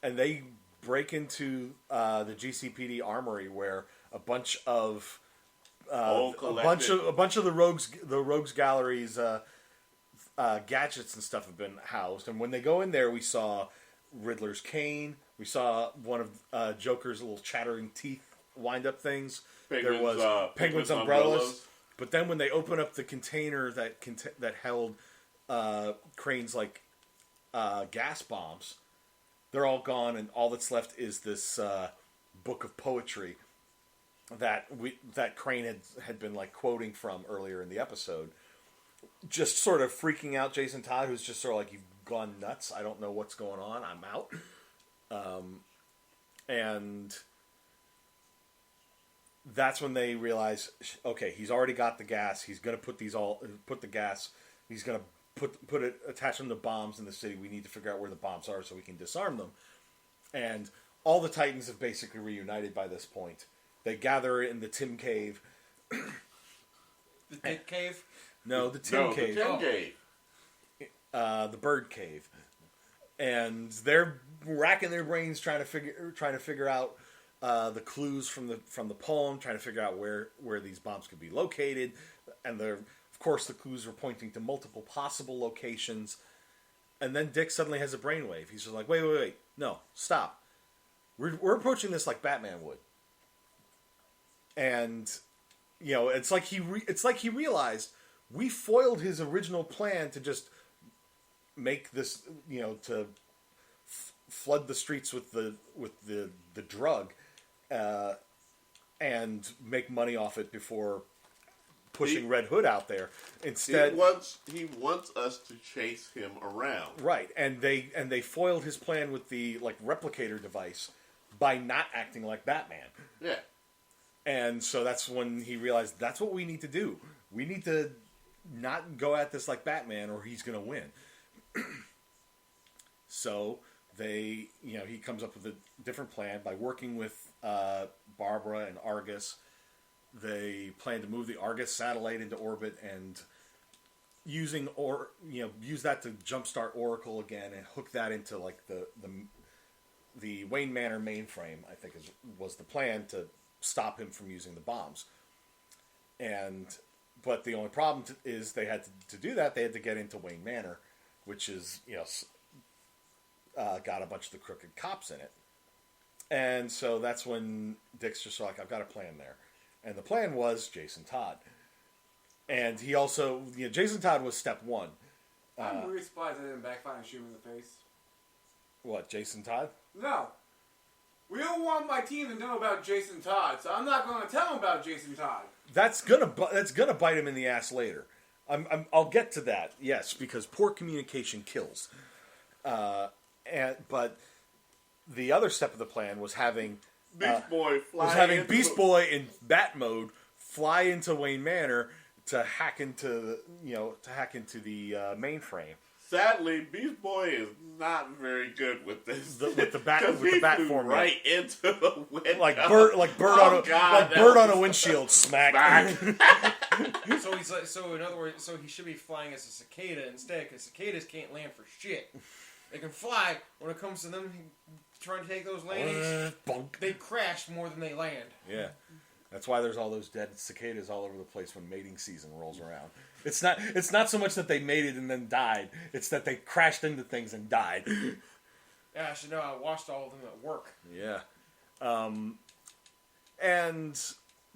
And they break into the GCPD armory where a bunch of the rogues galleries gadgets and stuff have been housed. And when they go in there, we saw Riddler's cane. We saw one of Joker's little chattering teeth wind up things. There was Penguin's umbrellas. But then when they open up the container that held Crane's like gas bombs, they're all gone, and all that's left is this book of poetry that Crane had been like quoting from earlier in the episode, just sort of freaking out Jason Todd, who's just sort of like, you've gone nuts. I don't know what's going on. I'm out. And that's when they realize, okay, he's already got the gas. He's going to put the gas. He's going to attach them to bombs in the city. We need to figure out where the bombs are so we can disarm them. And all the Titans have basically reunited by this point. They gather in the Tim Cave. The Dick Cave? No, the Tim Cave. The Tim Cave. The Bird Cave. And they're racking their brains trying to figure out the clues from the poem, trying to figure out where these bombs could be located. And of course, the clues are pointing to multiple possible locations. And then Dick suddenly has a brainwave. He's just like, wait, no, stop. We're approaching this like Batman would. And it's like he realized we foiled his original plan to just make this, to flood the streets with the drug, and make money off it before pushing Red Hood out there. Instead, he wants us to chase him around. Right, and they foiled his plan with the replicator device by not acting like Batman. Yeah. And so that's when he realized that's what we need to do. We need to not go at this like Batman, or he's going to win. So he comes up with a different plan by working with Barbara and Argus. They plan to move the Argus satellite into orbit and use that to jumpstart Oracle again and hook that into the Wayne Manor mainframe. I think was the plan to stop him from using the bombs. But the only problem is they had to do that. They had to get into Wayne Manor, which is got a bunch of the crooked cops in it. And so that's when Dick's just like, I've got a plan there. And the plan was Jason Todd. And he also, Jason Todd was step one. I'm really surprised I didn't backfire and shoot him in the face. What, Jason Todd? No. We don't want my team to know about Jason Todd, so I'm not going to tell them about Jason Todd. That's gonna bite him in the ass later. I'll get to that, yes, because poor communication kills. But the other step of the plan was having Beast Boy in Bat mode fly into Wayne Manor to hack into the mainframe. Sadly, Beast Boy is not very good with this. With the bat formula, right into the window, like bird on a windshield, smack. So in other words, he should be flying as a cicada instead, because cicadas can't land for shit. They can fly. When it comes to them trying to take those landings, they crash more than they land. Yeah. That's why there's all those dead cicadas all over the place when mating season rolls around. It's not so much that they mated and then died. It's that they crashed into things and died. Yeah, I should know. I watched all of them at work. Yeah. And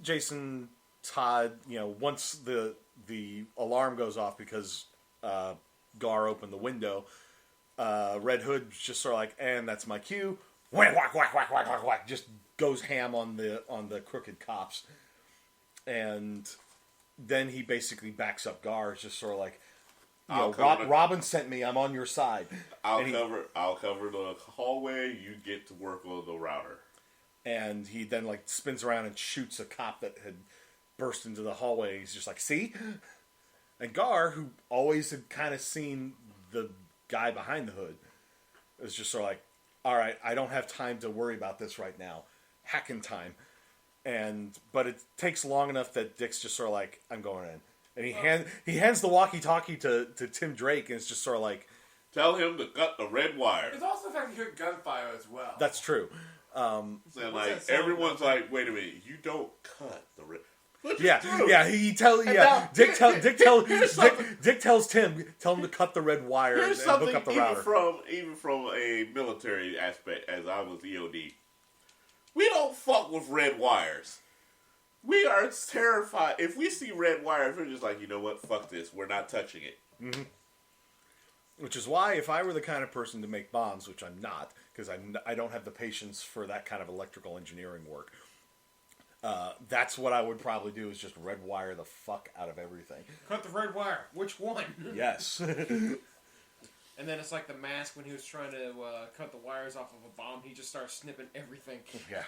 Jason Todd, once the alarm goes off because Gar opened the window, Red Hood's just sort of like, and that's my cue. Whack, whack, whack, whack, whack, whack, whack. Just goes ham on the crooked cops. And then he basically backs up Gar. It's just sort of like, Robin sent me. I'm on your side. I'll cover the hallway. You get to work on the router. And he then spins around and shoots a cop that had burst into the hallway. He's just like, see? And Gar, who always had kind of seen the guy behind the hood, is just sort of like, all right, I don't have time to worry about this right now. Hacking time. But it takes long enough that Dick's just sort of like, I'm going in. And he hands the walkie-talkie to Tim Drake, and it's just sort of like... Tell him to cut the red wire. It's also the fact you hear gunfire as well. That's true. Everyone's like, wait a minute, you don't cut the red... Dick tells Tim, tell him to cut the red wire and hook up the router. Even from a military aspect, as I was EOD, we don't fuck with red wires. We are terrified. If we see red wires, we're just like, you know what? Fuck this. We're not touching it. Mm-hmm. Which is why, if I were the kind of person to make bombs, which I'm not, because I don't have the patience for that kind of electrical engineering work, that's what I would probably do, is just red wire the fuck out of everything. Cut the red wire. Which one? Yes. And then it's like the Mask when he was trying to cut the wires off of a bomb. He just starts snipping everything. Yeah.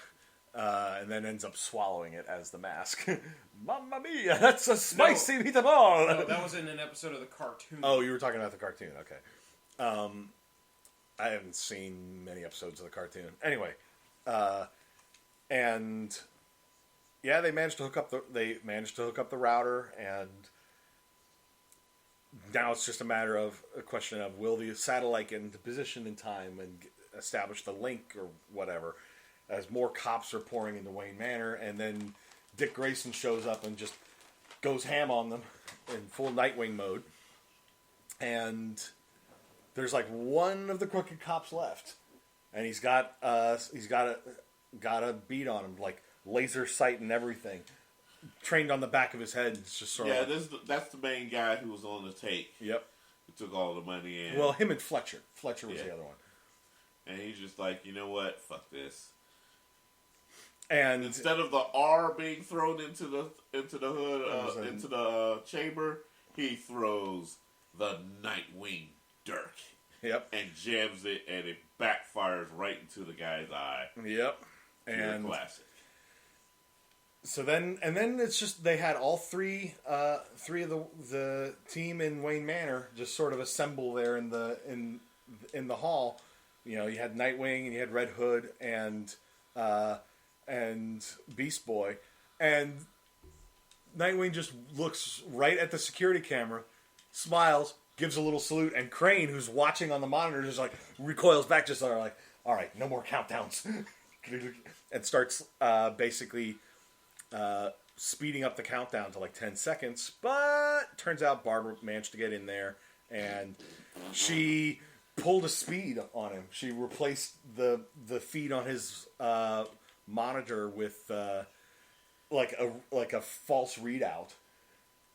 And then ends up swallowing it as the Mask. Mamma mia, that's a spicy meatball! No, that was in an episode of the cartoon. Oh, you were talking about the cartoon, okay. I haven't seen many episodes of the cartoon. Anyway, and yeah, they managed to hook up the router, and now it's just a question of will the satellite get into position in time and establish the link or whatever, as more cops are pouring into Wayne Manor, and then Dick Grayson shows up and just goes ham on them in full Nightwing mode. And there's one of the crooked cops left, and he's got a beat on him, laser sight and everything, trained on the back of his head. It's just sort of that's the main guy who was on the take. Yep, who took all the money in. Well, him and Fletcher. Fletcher was the other one, and he's just like, you know what? Fuck this. And instead of the R being thrown into the hood, into the chamber, he throws the Nightwing dirk. Yep. And jams it, and it backfires right into the guy's eye. Yep. And classic. So then it's just they had all three of the team in Wayne Manor just sort of assemble there in the hall. You had Nightwing and you had Red Hood and Beast Boy, and Nightwing just looks right at the security camera, smiles, gives a little salute, and Crane, who's watching on the monitor, just recoils back, just all right, no more countdowns, and starts basically speeding up the countdown to 10 seconds. But turns out Barbara managed to get in there, and she pulled a speed on him. She replaced the feed on his monitor with like a false readout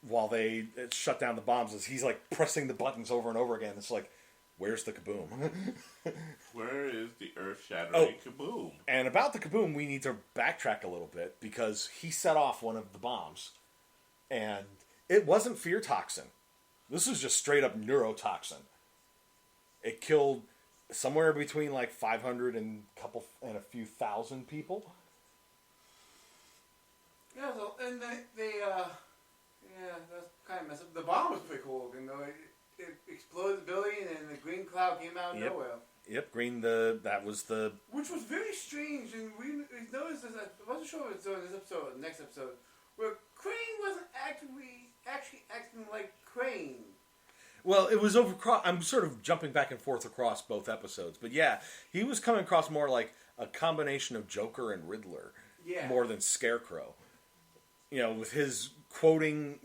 while they shut down the bombs, as he's pressing the buttons over and over again. It's where's the kaboom? Where is the earth-shattering kaboom? And about the kaboom, we need to backtrack a little bit, because he set off one of the bombs, and it wasn't fear toxin. This was just straight up neurotoxin. It killed somewhere between 500 and a few thousand people. Yeah, and that's kind of messed up. The bomb was pretty cool, it exploded the building, and the green cloud came out of nowhere. Yep, that was the... Which was very strange, and we noticed this, I wasn't sure if it was during this episode or the next episode, where Crane wasn't actually acting like Crane. Well, it was I'm sort of jumping back and forth across both episodes, but yeah, he was coming across more like a combination of Joker and Riddler, more than Scarecrow. With his quoting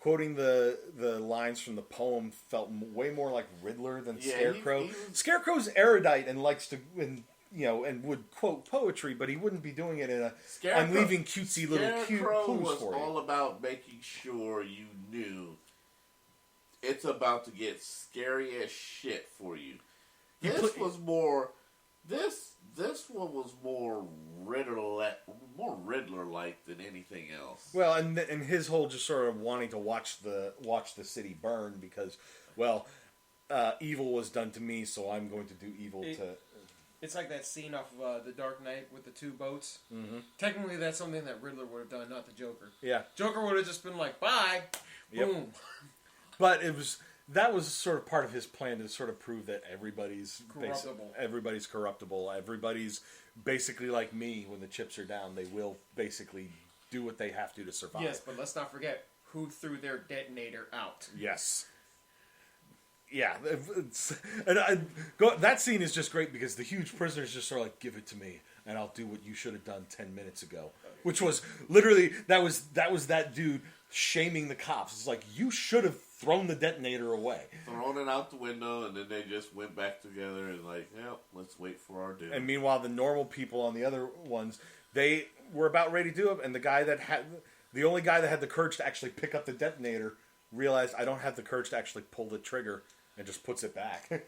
quoting the lines from the poem, felt way more like Riddler than Scarecrow. Scarecrow's erudite and likes to, and would quote poetry, but he wouldn't be doing it in a. I'm leaving cutesy little cute clues was for you. all about making sure you knew it's about to get scary as shit for you. This was more. This one was more Riddler-like than anything else. Well, and his whole just sort of wanting to watch the city burn because, well, evil was done to me, so I'm going to do evil to. It's like that scene off of The Dark Knight with the two boats. Mm-hmm. Technically, that's something that Riddler would have done, not the Joker. Yeah, Joker would have just been like, "Bye, boom." But that was sort of part of his plan to sort of prove that everybody's corruptible. Everybody's corruptible. Everybody's basically like me. When the chips are down, they will basically do what they have to survive. Yes, but let's not forget who threw their detonator out. Yes. Yeah, that scene is just great because the huge prisoner is just sort of like, give it to me, and I'll do what you should have done 10 minutes ago. Which was literally, that was that dude shaming the cops. It's like, you should have thrown the detonator away. Thrown it out the window, and then they just went back together and like, yeah, let's wait for our doom. And meanwhile, the normal people on the other ones, they were about ready to do it, and the only guy that had the courage to actually pick up the detonator realized, I don't have the courage to actually pull the trigger, and just puts it back.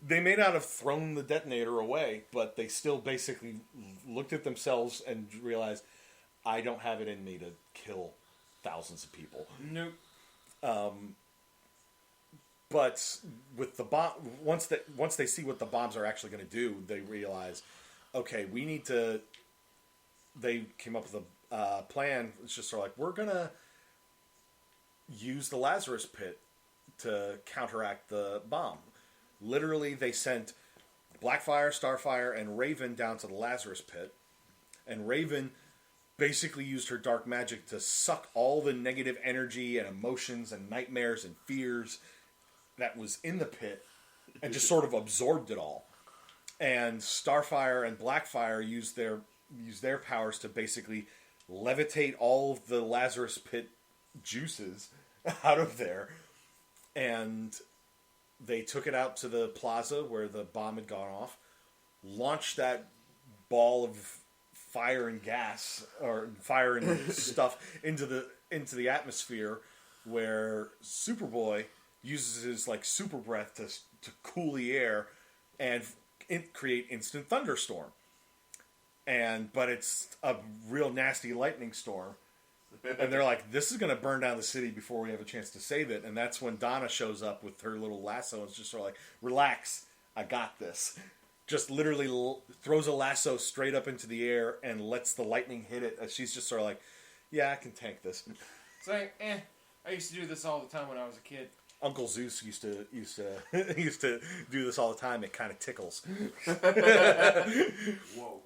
They may not have thrown the detonator away, but they still basically looked at themselves and realized, I don't have it in me to kill thousands of people. Nope. But with the bomb, once they see what the bombs are actually going to do, they realize, okay, we need to. They came up with a plan. It's just sort of like, we're gonna use the Lazarus Pit to counteract the bomb. Literally, they sent Blackfire, Starfire, and Raven down to the Lazarus Pit, and Raven basically used her dark magic to suck all the negative energy and emotions and nightmares and fears that was in the pit and just sort of absorbed it all. And Starfire and Blackfire used their powers to basically levitate all of the Lazarus Pit juices out of there. And they took it out to the plaza where the bomb had gone off, launched that ball of fire and gas or fire and stuff into the atmosphere, where Superboy uses his like super breath to cool the air and create instant thunderstorm. But it's a real nasty lightning storm. And they're like, this is going to burn down the city before we have a chance to save it. And that's when Donna shows up with her little lasso and it's just sort of like, relax, I got this. Just literally throws a lasso straight up into the air and lets the lightning hit it. She's just sort of like, yeah, I can tank this. It's like, I used to do this all the time when I was a kid. Uncle Zeus used to do this all the time. It kind of tickles. Whoa.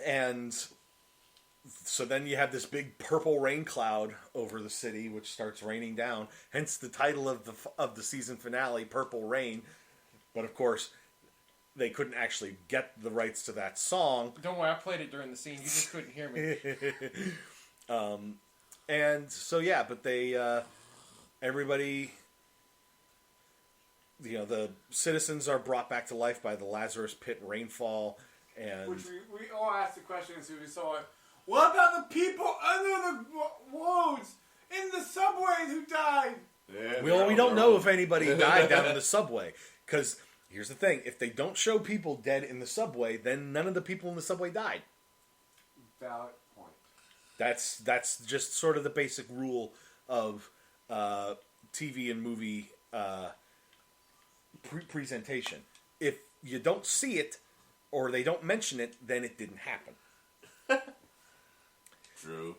And so then you have this big purple rain cloud over the city, which starts raining down. Hence the title of the season finale, Purple Rain. But of course, they couldn't actually get the rights to that song. Don't worry, I played it during the scene. You just couldn't hear me. And so yeah, but they everybody, the citizens are brought back to life by the Lazarus Pit rainfall, and which we all asked the question as soon as we saw it. What about the people under the roads in the subways who died? Yeah, we don't know if anybody died down in the subway, because here's the thing: if they don't show people dead in the subway, then none of the people in the subway died. Valid point. That's just sort of the basic rule of TV and movie presentation. If you don't see it or they don't mention it, then it didn't happen. True.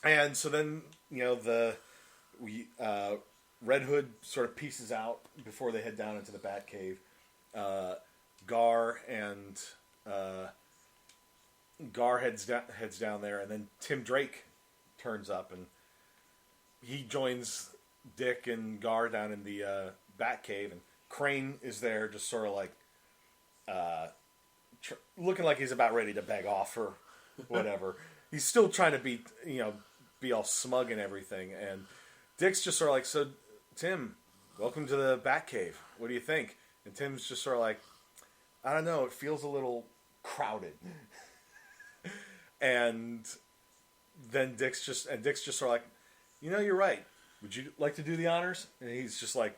And so then Red Hood sort of pieces out before they head down into the Batcave. Gar heads down there, and then Tim Drake turns up, and he joins Dick and Gar down in the Batcave, and Crane is there, just sort of like looking like he's about ready to beg off or whatever. he's still trying to be be all smug and everything. And Dick's just sort of like, so Tim, welcome to the Batcave. What do you think? And Tim's just sort of like, I don't know. It feels a little crowded. And then Dick's just sort of like, you're right. Would you like to do the honors? And he's just like,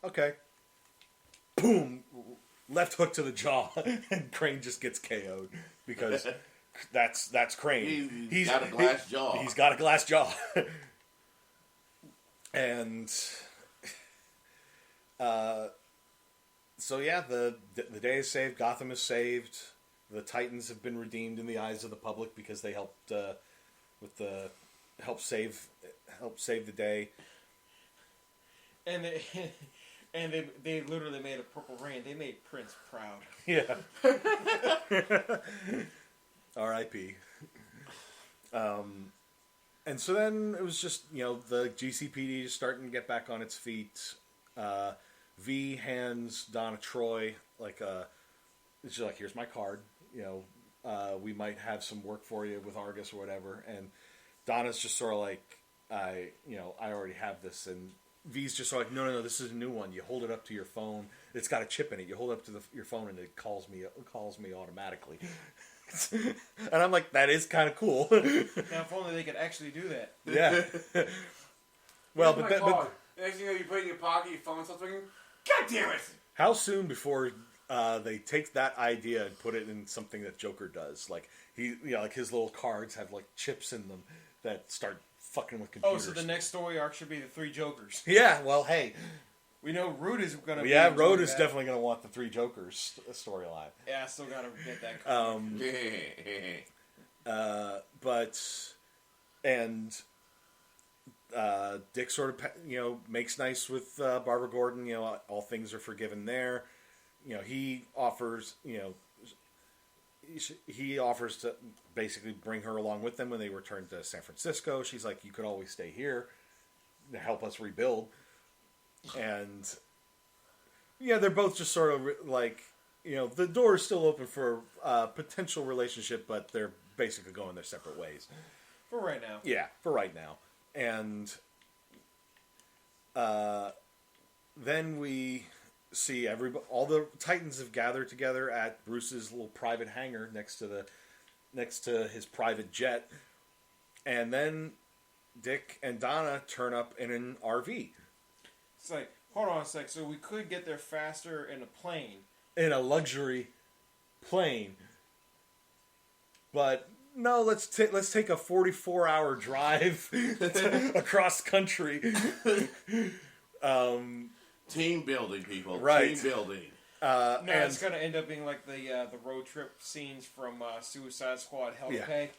okay. Boom. Left hook to the jaw. And Crane just gets KO'd. Because that's Crane. He's got a glass jaw. He's got a glass jaw. And so yeah, the day is saved. Gotham is saved. The Titans have been redeemed in the eyes of the public because they helped help save the day. And they literally made a purple rain. They made Prince proud. Yeah. R.I.P. And so then it was just, the GCPD just starting to get back on its feet. V hands Donna Troy it's just like, here's my card. We might have some work for you with Argus or whatever. And Donna's just sort of like, I already have this. And V's just sort of like, no, this is a new one. You hold it up to your phone. It's got a chip in it. You hold it up to your phone and it calls me automatically. And I'm like, that is kind of cool. Now, if only they could actually do that. Yeah. Well, but next thing you know, you put it in your pocket, your phone starts ringing. God damn it! How soon before they take that idea and put it in something that Joker does? Like like his little cards have like chips in them that start fucking with computers. Oh, so the next story arc should be the 3 Jokers. Yeah. Well, hey. We know Root is going to be... Yeah, Root is definitely going to want the 3 Jokers storyline. Yeah, I still got to get that card. Dick sort of, makes nice with Barbara Gordon. All things are forgiven there. He offers, he offers to basically bring her along with them when they return to San Francisco. She's like, you could always stay here to help us rebuild. And they're both just sort of like, the door is still open for a potential relationship, but they're basically going their separate ways. For right now. Yeah, for right now. And then we see all the Titans have gathered together at Bruce's little private hangar next to his private jet. And then Dick and Donna turn up in an RV. It's like, hold on a sec. So we could get there faster in a plane. In a luxury plane. But no, let's take a 44-hour drive across country. Team building, people. Right. Team building. It's going to end up being like the road trip scenes from Suicide Squad, Hell to Pay.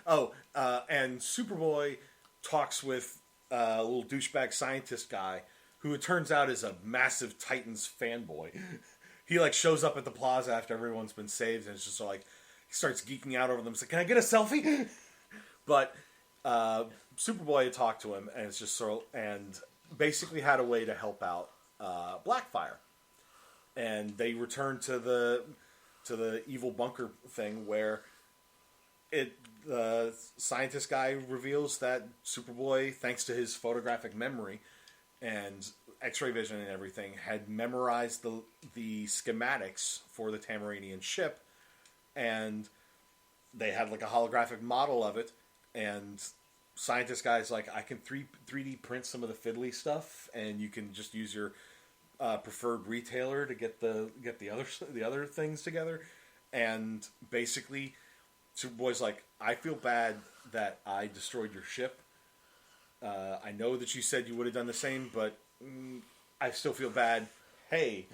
And Superboy talks with a little douchebag scientist guy who it turns out is a massive Titans fanboy. He shows up at the plaza after everyone's been saved and it's just like, he starts geeking out over them. He's like, can I get a selfie? But Superboy had talked to him and it's just and basically had a way to help out Blackfire. And they return to the evil bunker thing where the scientist guy reveals that Superboy, thanks to his photographic memory and X-ray vision and everything, had memorized the schematics for the Tamaranian ship, and they had a holographic model of it, and scientist guy's like, I can 3D print some of the fiddly stuff, and you can just use your preferred retailer to get the other things together. And basically Superboy's like, I feel bad that I destroyed your ship. I know that you said you would have done the same, but I still feel bad. Hey,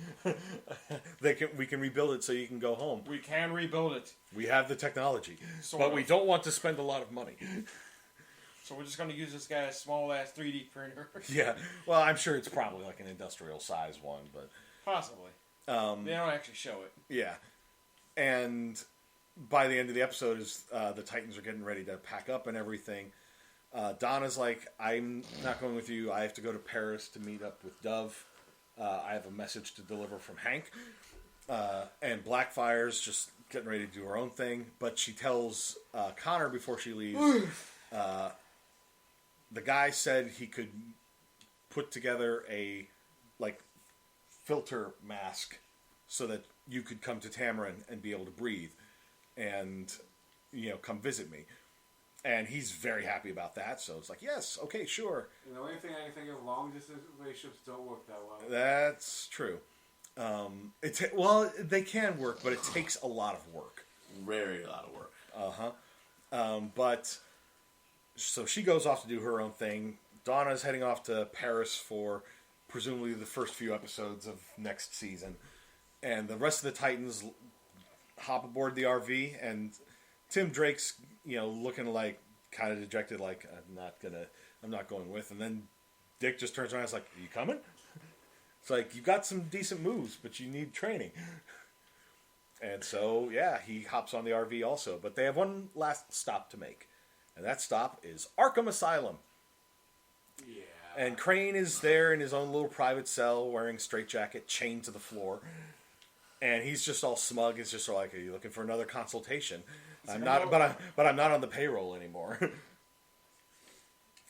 we can rebuild it so you can go home. We can rebuild it. We have the technology, but we don't want to spend a lot of money. So we're just going to use this guy's small-ass 3D printer. Yeah. Well, I'm sure it's probably an industrial size one, but possibly. They don't actually show it. Yeah. And by the end of the episode, the Titans are getting ready to pack up and everything. Donna's like, I'm not going with you. I have to go to Paris to meet up with Dove. I have a message to deliver from Hank. And Blackfire's just getting ready to do her own thing, but she tells Connor before she leaves, the guy said he could put together a, like, filter mask so that you could come to Tamarin and be able to breathe and, you know, come visit me. And he's very happy about that, so it's like, yes, okay, sure. And the only thing I can think of, long-distance relationships don't work that well. That's true. Well, they can work, but it takes a lot of work. Very a lot of work. But, so she goes off to do her own thing. Donna's heading off to Paris for presumably the first few episodes of next season. And the rest of the Titans hop aboard the RV, and Tim Drake's, you know, looking like kind of dejected, like, I'm not going with. And then Dick just turns around and is like, are you coming? It's like, you got some decent moves, but you need training. And so, yeah, he hops on the RV also. But they have one last stop to make. And that stop is Arkham Asylum. Yeah. And Crane is there in his own little private cell, wearing a straitjacket, chained to the floor. And he's just all smug. He's just like, are you looking for another consultation? I'm not, but I'm not on the payroll anymore.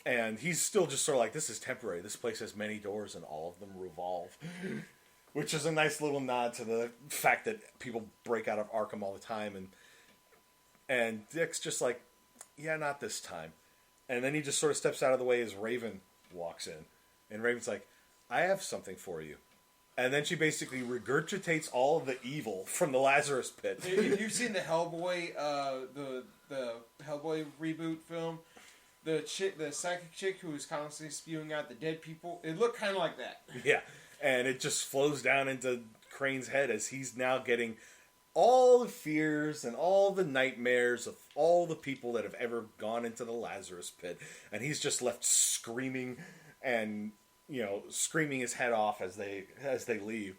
And he's still just sort of like, this is temporary. This place has many doors and all of them revolve. Which is a nice little nod to the fact that people break out of Arkham all the time. And Dick's just like, yeah, not this time. And then he just sort of steps out of the way as Raven walks in. And Raven's like, I have something for you. And then she basically regurgitates all of the evil from the Lazarus Pit. If you've seen the Hellboy, the Hellboy reboot film, the psychic chick who was constantly spewing out the dead people, it looked kind of like that. Yeah, and it just flows down into Crane's head as he's now getting all the fears and all the nightmares of all the people that have ever gone into the Lazarus Pit, and he's just left screaming and, you know, screaming his head off as they leave.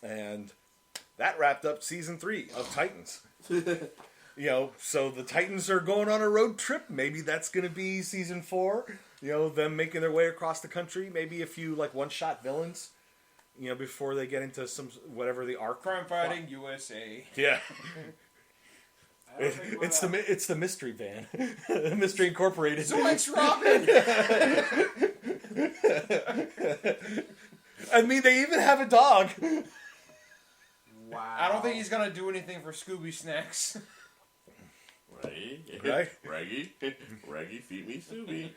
And that wrapped up season 3 of Titans. You know, so the Titans are going on a road trip. Maybe that's going to be season 4. You know, them making their way across the country. Maybe a few, like, one-shot villains, you know, before they get into some, whatever the arc. Crime Fighting USA. Yeah. It's the Mystery Van. Mystery Incorporated. Zoinks, Robin! I mean, they even have a dog. Wow. I don't think he's going to do anything for Scooby Snacks. Raggy, feed me Scooby.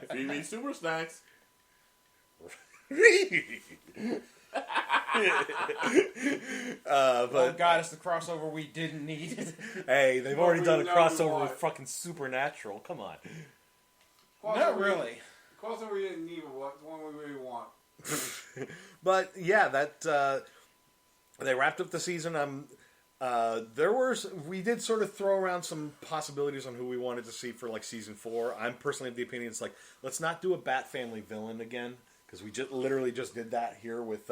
Feed me Super Snacks. Oh God, it's the crossover we didn't need. Hey, they've already done a crossover with fucking Supernatural. Come on. Not really. Crossover we didn't need, but one we really want. But yeah, that they wrapped up the season. We did sort of throw around some possibilities on who we wanted to see for like season 4. I'm personally of the opinion it's like, let's not do a Bat Family villain again, because we literally just did that here with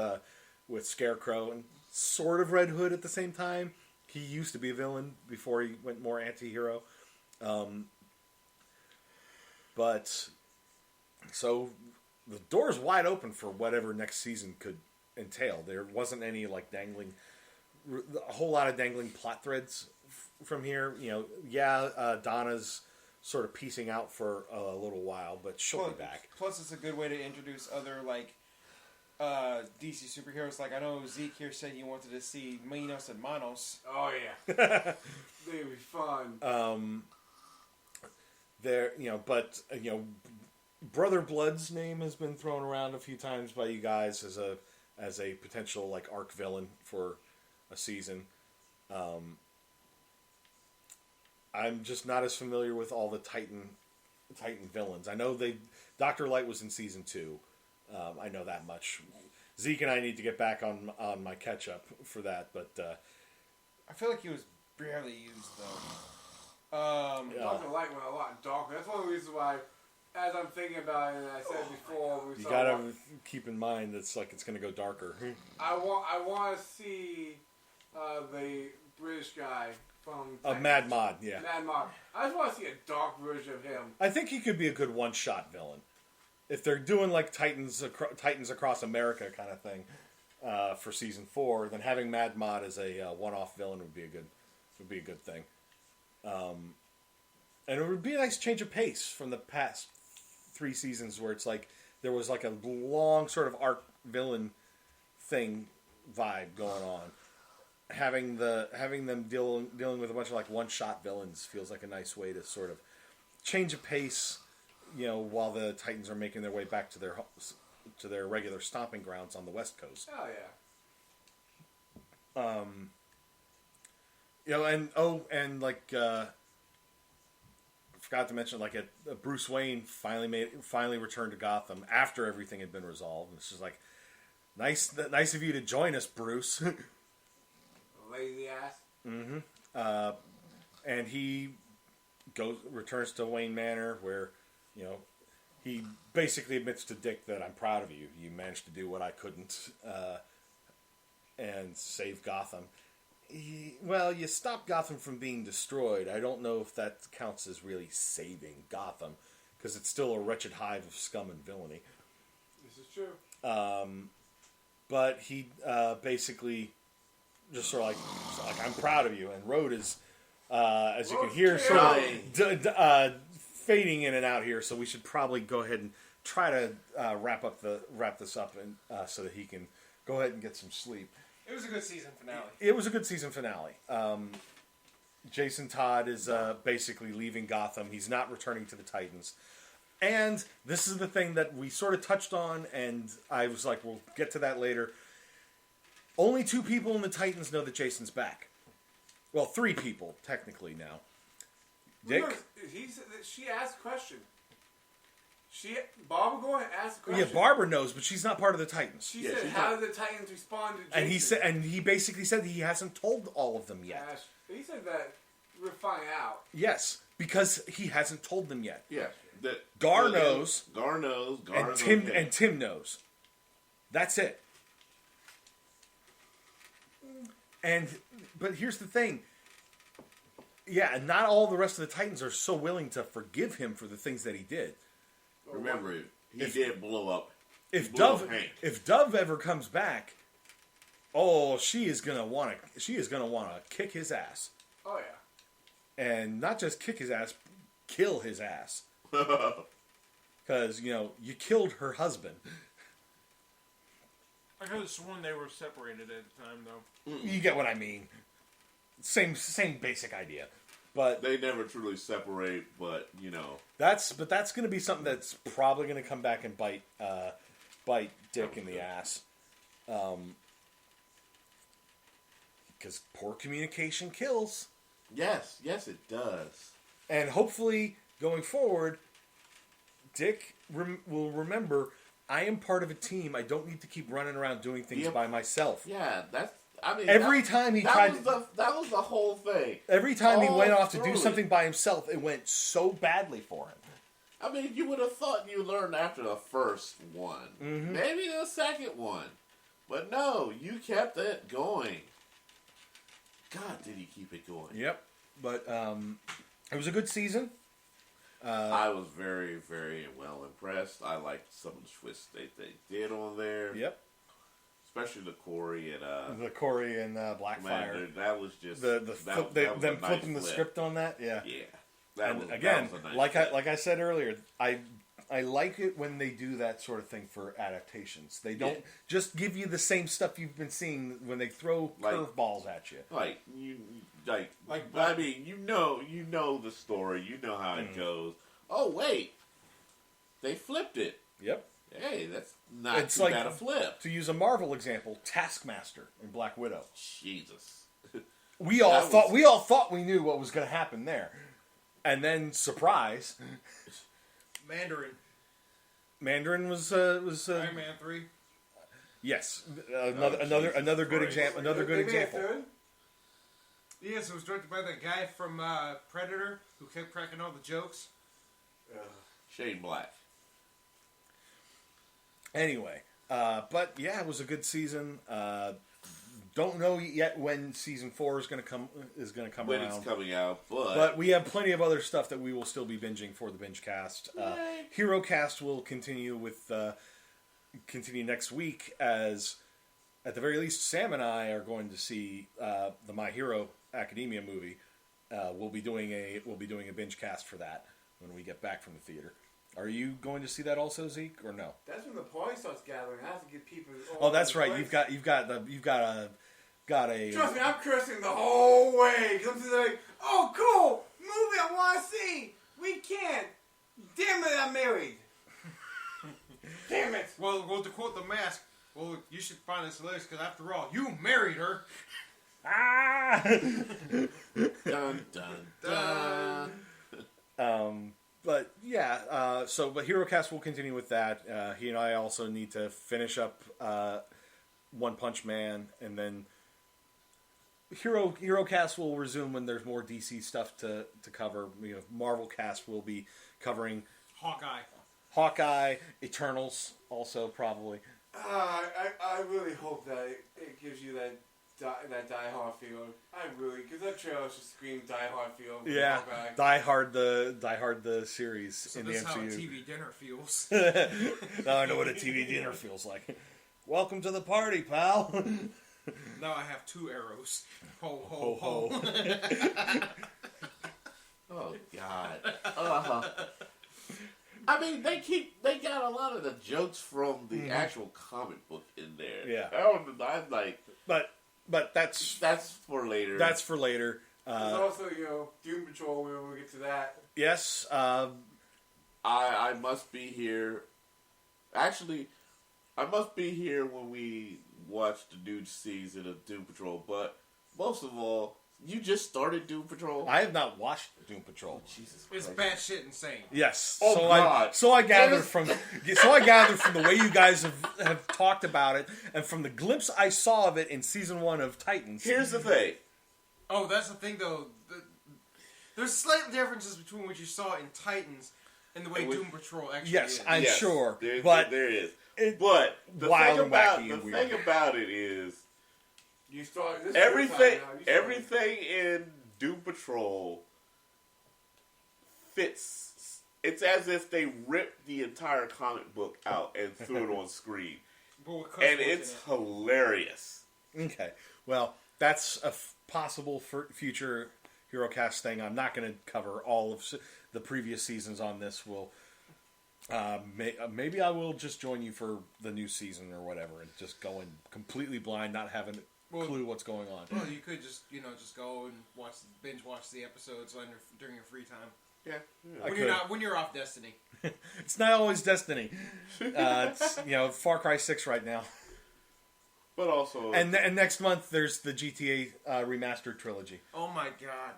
Scarecrow and sort of Red Hood at the same time. He used to be a villain before he went more anti-hero. But so the door's wide open for whatever next season could entail. There wasn't any like a whole lot of dangling plot threads from here. You know, yeah, Donna's sort of piecing out for a little while, but she'll be back. Plus, it's a good way to introduce other like DC superheroes. Like I know Zeke here said you wanted to see Minos and Manos. Oh yeah, they'd be fun. Brother Blood's name has been thrown around a few times by you guys as a potential like arc villain for a season. I'm just not as familiar with all the Titan villains. I know Dr. Light was in season 2. I know that much. Zeke and I need to get back on my catch up for that, but I feel like he was barely used though. Dr. Light went a lot darker. That's one of the reasons why, as I'm thinking about it, and I said before, you gotta keep in mind it's like it's gonna go darker. I want to see the British guy from Mad Mod, yeah. Mad Mod. I just want to see a dark version of him. I think he could be a good one-shot villain if they're doing like Titans Across America kind of thing. for season 4, then having Mad Mod as a one-off villain would be a good thing. And it would be a nice change of pace from the past 3 seasons where it's like there was like a long sort of arc villain thing vibe going on. Having them dealing with a bunch of like one-shot villains feels like a nice way to sort of change of pace, while the Titans are making their way back to their regular stomping grounds on the West Coast. Oh yeah. Forgot to mention, like, Bruce Wayne finally returned to Gotham after everything had been resolved. It's just like, nice of you to join us, Bruce. Lazy ass. Mm-hmm. And he returns to Wayne Manor, where, he basically admits to Dick that I'm proud of you. You managed to do what I couldn't, and save Gotham. You stopped Gotham from being destroyed. I don't know if that counts as really saving Gotham, because it's still a wretched hive of scum and villainy. This is true. But he basically just sort of like I'm proud of you. And Road is, as you can hear, sort of fading in and out here. So we should probably go ahead and try to wrap this up, and so that he can go ahead and get some sleep. It was a good season finale. It was a good season finale. Jason Todd is basically leaving Gotham. He's not returning to the Titans. And this is the thing that we sort of touched on, and I was like, we'll get to that later. Only 2 people in the Titans know that Jason's back. Well, 3 people, technically, now. Dick? She asked a question. Barbara Gordon asked a question. Yeah, Barbara knows, but she's not part of the Titans. She said, "How did the Titans respond to Jason?" And he basically said that he hasn't told all of them yet. He said that we're finding out. Yes, because he hasn't told them yet. Yeah, Gar knows. Gar knows. And Tim knows. That's it. But here's the thing. Yeah, and not all the rest of the Titans are so willing to forgive him for the things that he did. Remember, he did blow up. If Dove ever comes back, she is gonna want to kick his ass. Oh yeah. And not just kick his ass, kill his ass. Because you killed her husband. I could have sworn they were separated at the time, though. You get what I mean. Same basic idea. But they never truly separate, but that's going to be something that's probably going to come back and bite Dick in the ass, because poor communication kills. Yes, it does. And hopefully, going forward, Dick will remember, I am part of a team. I don't need to keep running around doing things by myself. Yeah, that was the whole thing. Every time he went off to do something by himself, it went so badly for him. I mean, you would have thought you learned after the first one. Mm-hmm. Maybe the second one. But no, you kept it going. God, did he keep it going. Yep. But it was a good season. I was very, very well impressed. I liked some of the twists they did on there. Yep. Especially the Corey and Blackfire. Man, that was just them flipping the script on that. Yeah. Yeah. That was a nice like I said earlier, I like it when they do that sort of thing for adaptations. They don't just give you the same stuff you've been seeing when they throw curveballs at you. I mean, you know the story. You know how it goes. Oh wait, they flipped it. Yep. Hey, that's not too bad a flip. To use a Marvel example, Taskmaster in Black Widow. Jesus. We all thought we knew what was going to happen there, and then surprise, Mandarin was Iron Man 3. Yes, another good example. Another good example. Yes, it was directed by the guy from Predator who kept cracking all the jokes. Shane Black. Anyway, but yeah, it was a good season. Don't know yet when season 4 is going to come around. When it's coming out, but we have plenty of other stuff that we will still be binging for the Bingecast. Herocast will continue next week as at the very least, Sam and I are going to see the My Hero Academia movie. We'll be doing a Bingecast for that when we get back from the theater. Are you going to see that also, Zeke, or no? That's when the party starts gathering. I have to get people. Oh, that's right. You've got a. Trust me, I'm cursing the whole way. Cause I'm just like, oh, cool movie I want to see. We can't. Damn it, I'm married. Damn it. Well, to quote The Mask, well, you should find this hilarious because after all, you married her. Ah. Dun dun dun. But yeah, but Herocast will continue with that. He and I also need to finish up One Punch Man, and then Herocast will resume when there's more DC stuff to cover. Marvel Cast will be covering Hawkeye, Eternals, also probably. I really hope that it gives you that Die Hard feel. Because that trailer just screamed Die Hard feel. Yeah, Die Hard the series so in the MCU. How a TV dinner feels. Now I know what a TV dinner feels like. Welcome to the party, pal. Now I have 2 arrows. Ho ho ho. Oh God. I mean, they got a lot of the jokes from the actual comic book in there. Yeah. I'm like, but that's for later. That's for later. There's also, Doom Patrol when we get to that. Yes. I must be here. Actually, I must be here when we watch the new season of Doom Patrol. But most of all, you just started Doom Patrol. I have not watched Doom Patrol. Jesus Christ. It's batshit insane. Yes. Oh God. I gathered from the way you guys have talked about it, and from the glimpse I saw of it in season 1 of Titans. Here's the thing. Oh, that's the thing though. There's slight differences between what you saw in Titans and the way Doom Patrol actually is. I'm sure. But there is. But the thing about it is, you start this everything in Doom Patrol fits. It's as if they ripped the entire comic book out and threw it on screen, and it's hilarious. Okay, well, that's a possible future Herocast thing. I'm not going to cover all of the previous seasons on this. Maybe I will just join you for the new season or whatever, and just go in completely blind, not having clue what's going on. Well, you could just go and binge watch the episodes during your free time. Yeah. When you're off Destiny. It's not always Destiny. It's Far Cry 6 right now. But also, and next month there's the GTA remastered trilogy. Oh my God!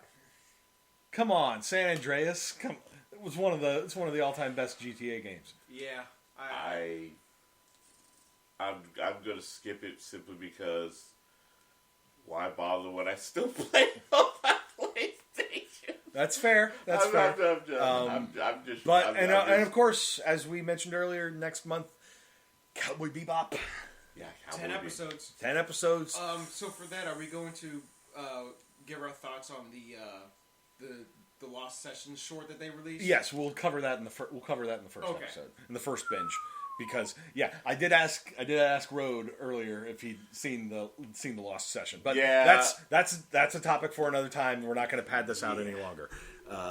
Come on, San Andreas. It's one of the all-time best GTA games. Yeah, I'm gonna skip it simply because why bother when I still play on my PlayStation? That's fair. That's fair. And of course, as we mentioned earlier, next month, Cowboy Bebop. Yeah, 10 episodes. 10 episodes. So for that, are we going to give our thoughts on the Lost Sessions short that they released? Yes, we'll cover that in the first episode, in the first binge, because I did ask Rode earlier if he'd seen the Lost Session, but that's a topic for another time. We're not going to pad this out any longer.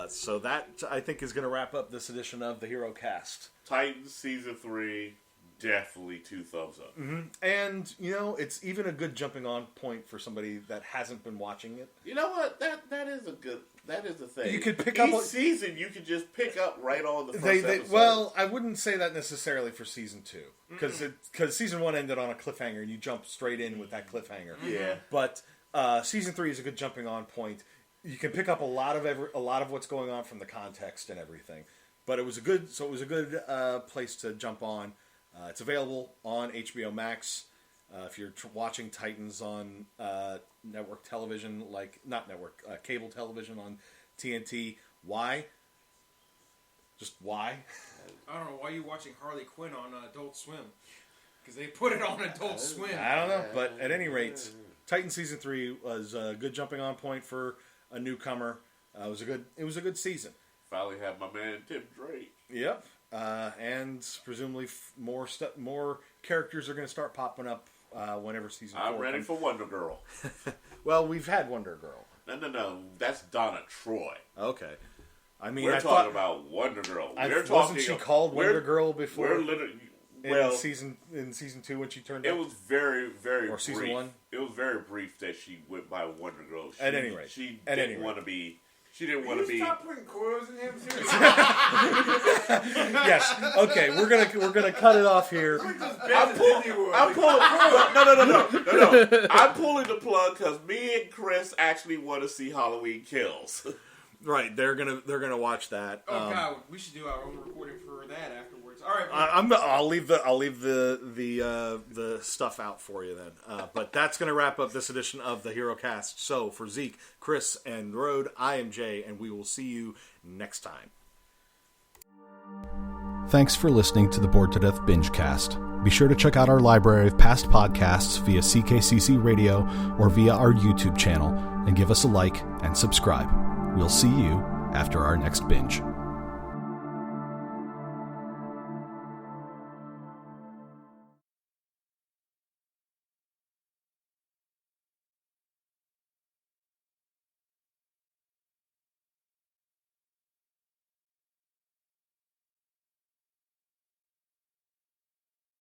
So that I think is going to wrap up this edition of the Herocast. Titans season 3. Definitely 2 thumbs up. Mm-hmm. And, it's even a good jumping on point for somebody that hasn't been watching it. You know what? That is a thing. You could pick up each season. You could just pick up right on the first episode. Well, I wouldn't say that necessarily for season 2, because season 1 ended on a cliffhanger, and you jump straight in with that cliffhanger. Yeah. But season 3 is a good jumping on point. You can pick up a lot of what's going on from the context and everything. But it was a good place to jump on. It's available on HBO Max. If you're watching Titans on network television, cable television on TNT, why? Just why? I don't know. Why are you watching Harley Quinn on Adult Swim? Because they put it on Adult Swim. I don't know, but at any rate, Titan Season 3 was a good jumping on point for a newcomer. It was a good season. Finally had my man Tim Drake. Yep. And presumably more characters are going to start popping up whenever season 4 I'm ready for Wonder Girl. Well, we've had Wonder Girl. No. That's Donna Troy. Okay. I mean, we're talking about Wonder Girl. Wasn't she called Wonder Girl before? We're literally... in season 2 when she turned it up? was very, very or brief. Season 1? It was very brief that she went by Wonder Girl. At any rate. She didn't want to be... She didn't want to be... Stop putting coils in him, too? Yes. Okay, we're gonna cut it off here. I'm pulling the plug because me and Chris actually want to see Halloween Kills. Right, they're gonna watch that. Oh God, we should do our own recording for that afterwards. All right, I'll leave the stuff out for you then. But that's gonna wrap up this edition of the Herocast. So for Zeke, Chris, and Rode, I am Jay, and we will see you next time. Thanks for listening to the Bored to Death Bingecast. Be sure to check out our library of past podcasts via CKCC Radio or via our YouTube channel, and give us a like and subscribe. We'll see you after our next binge.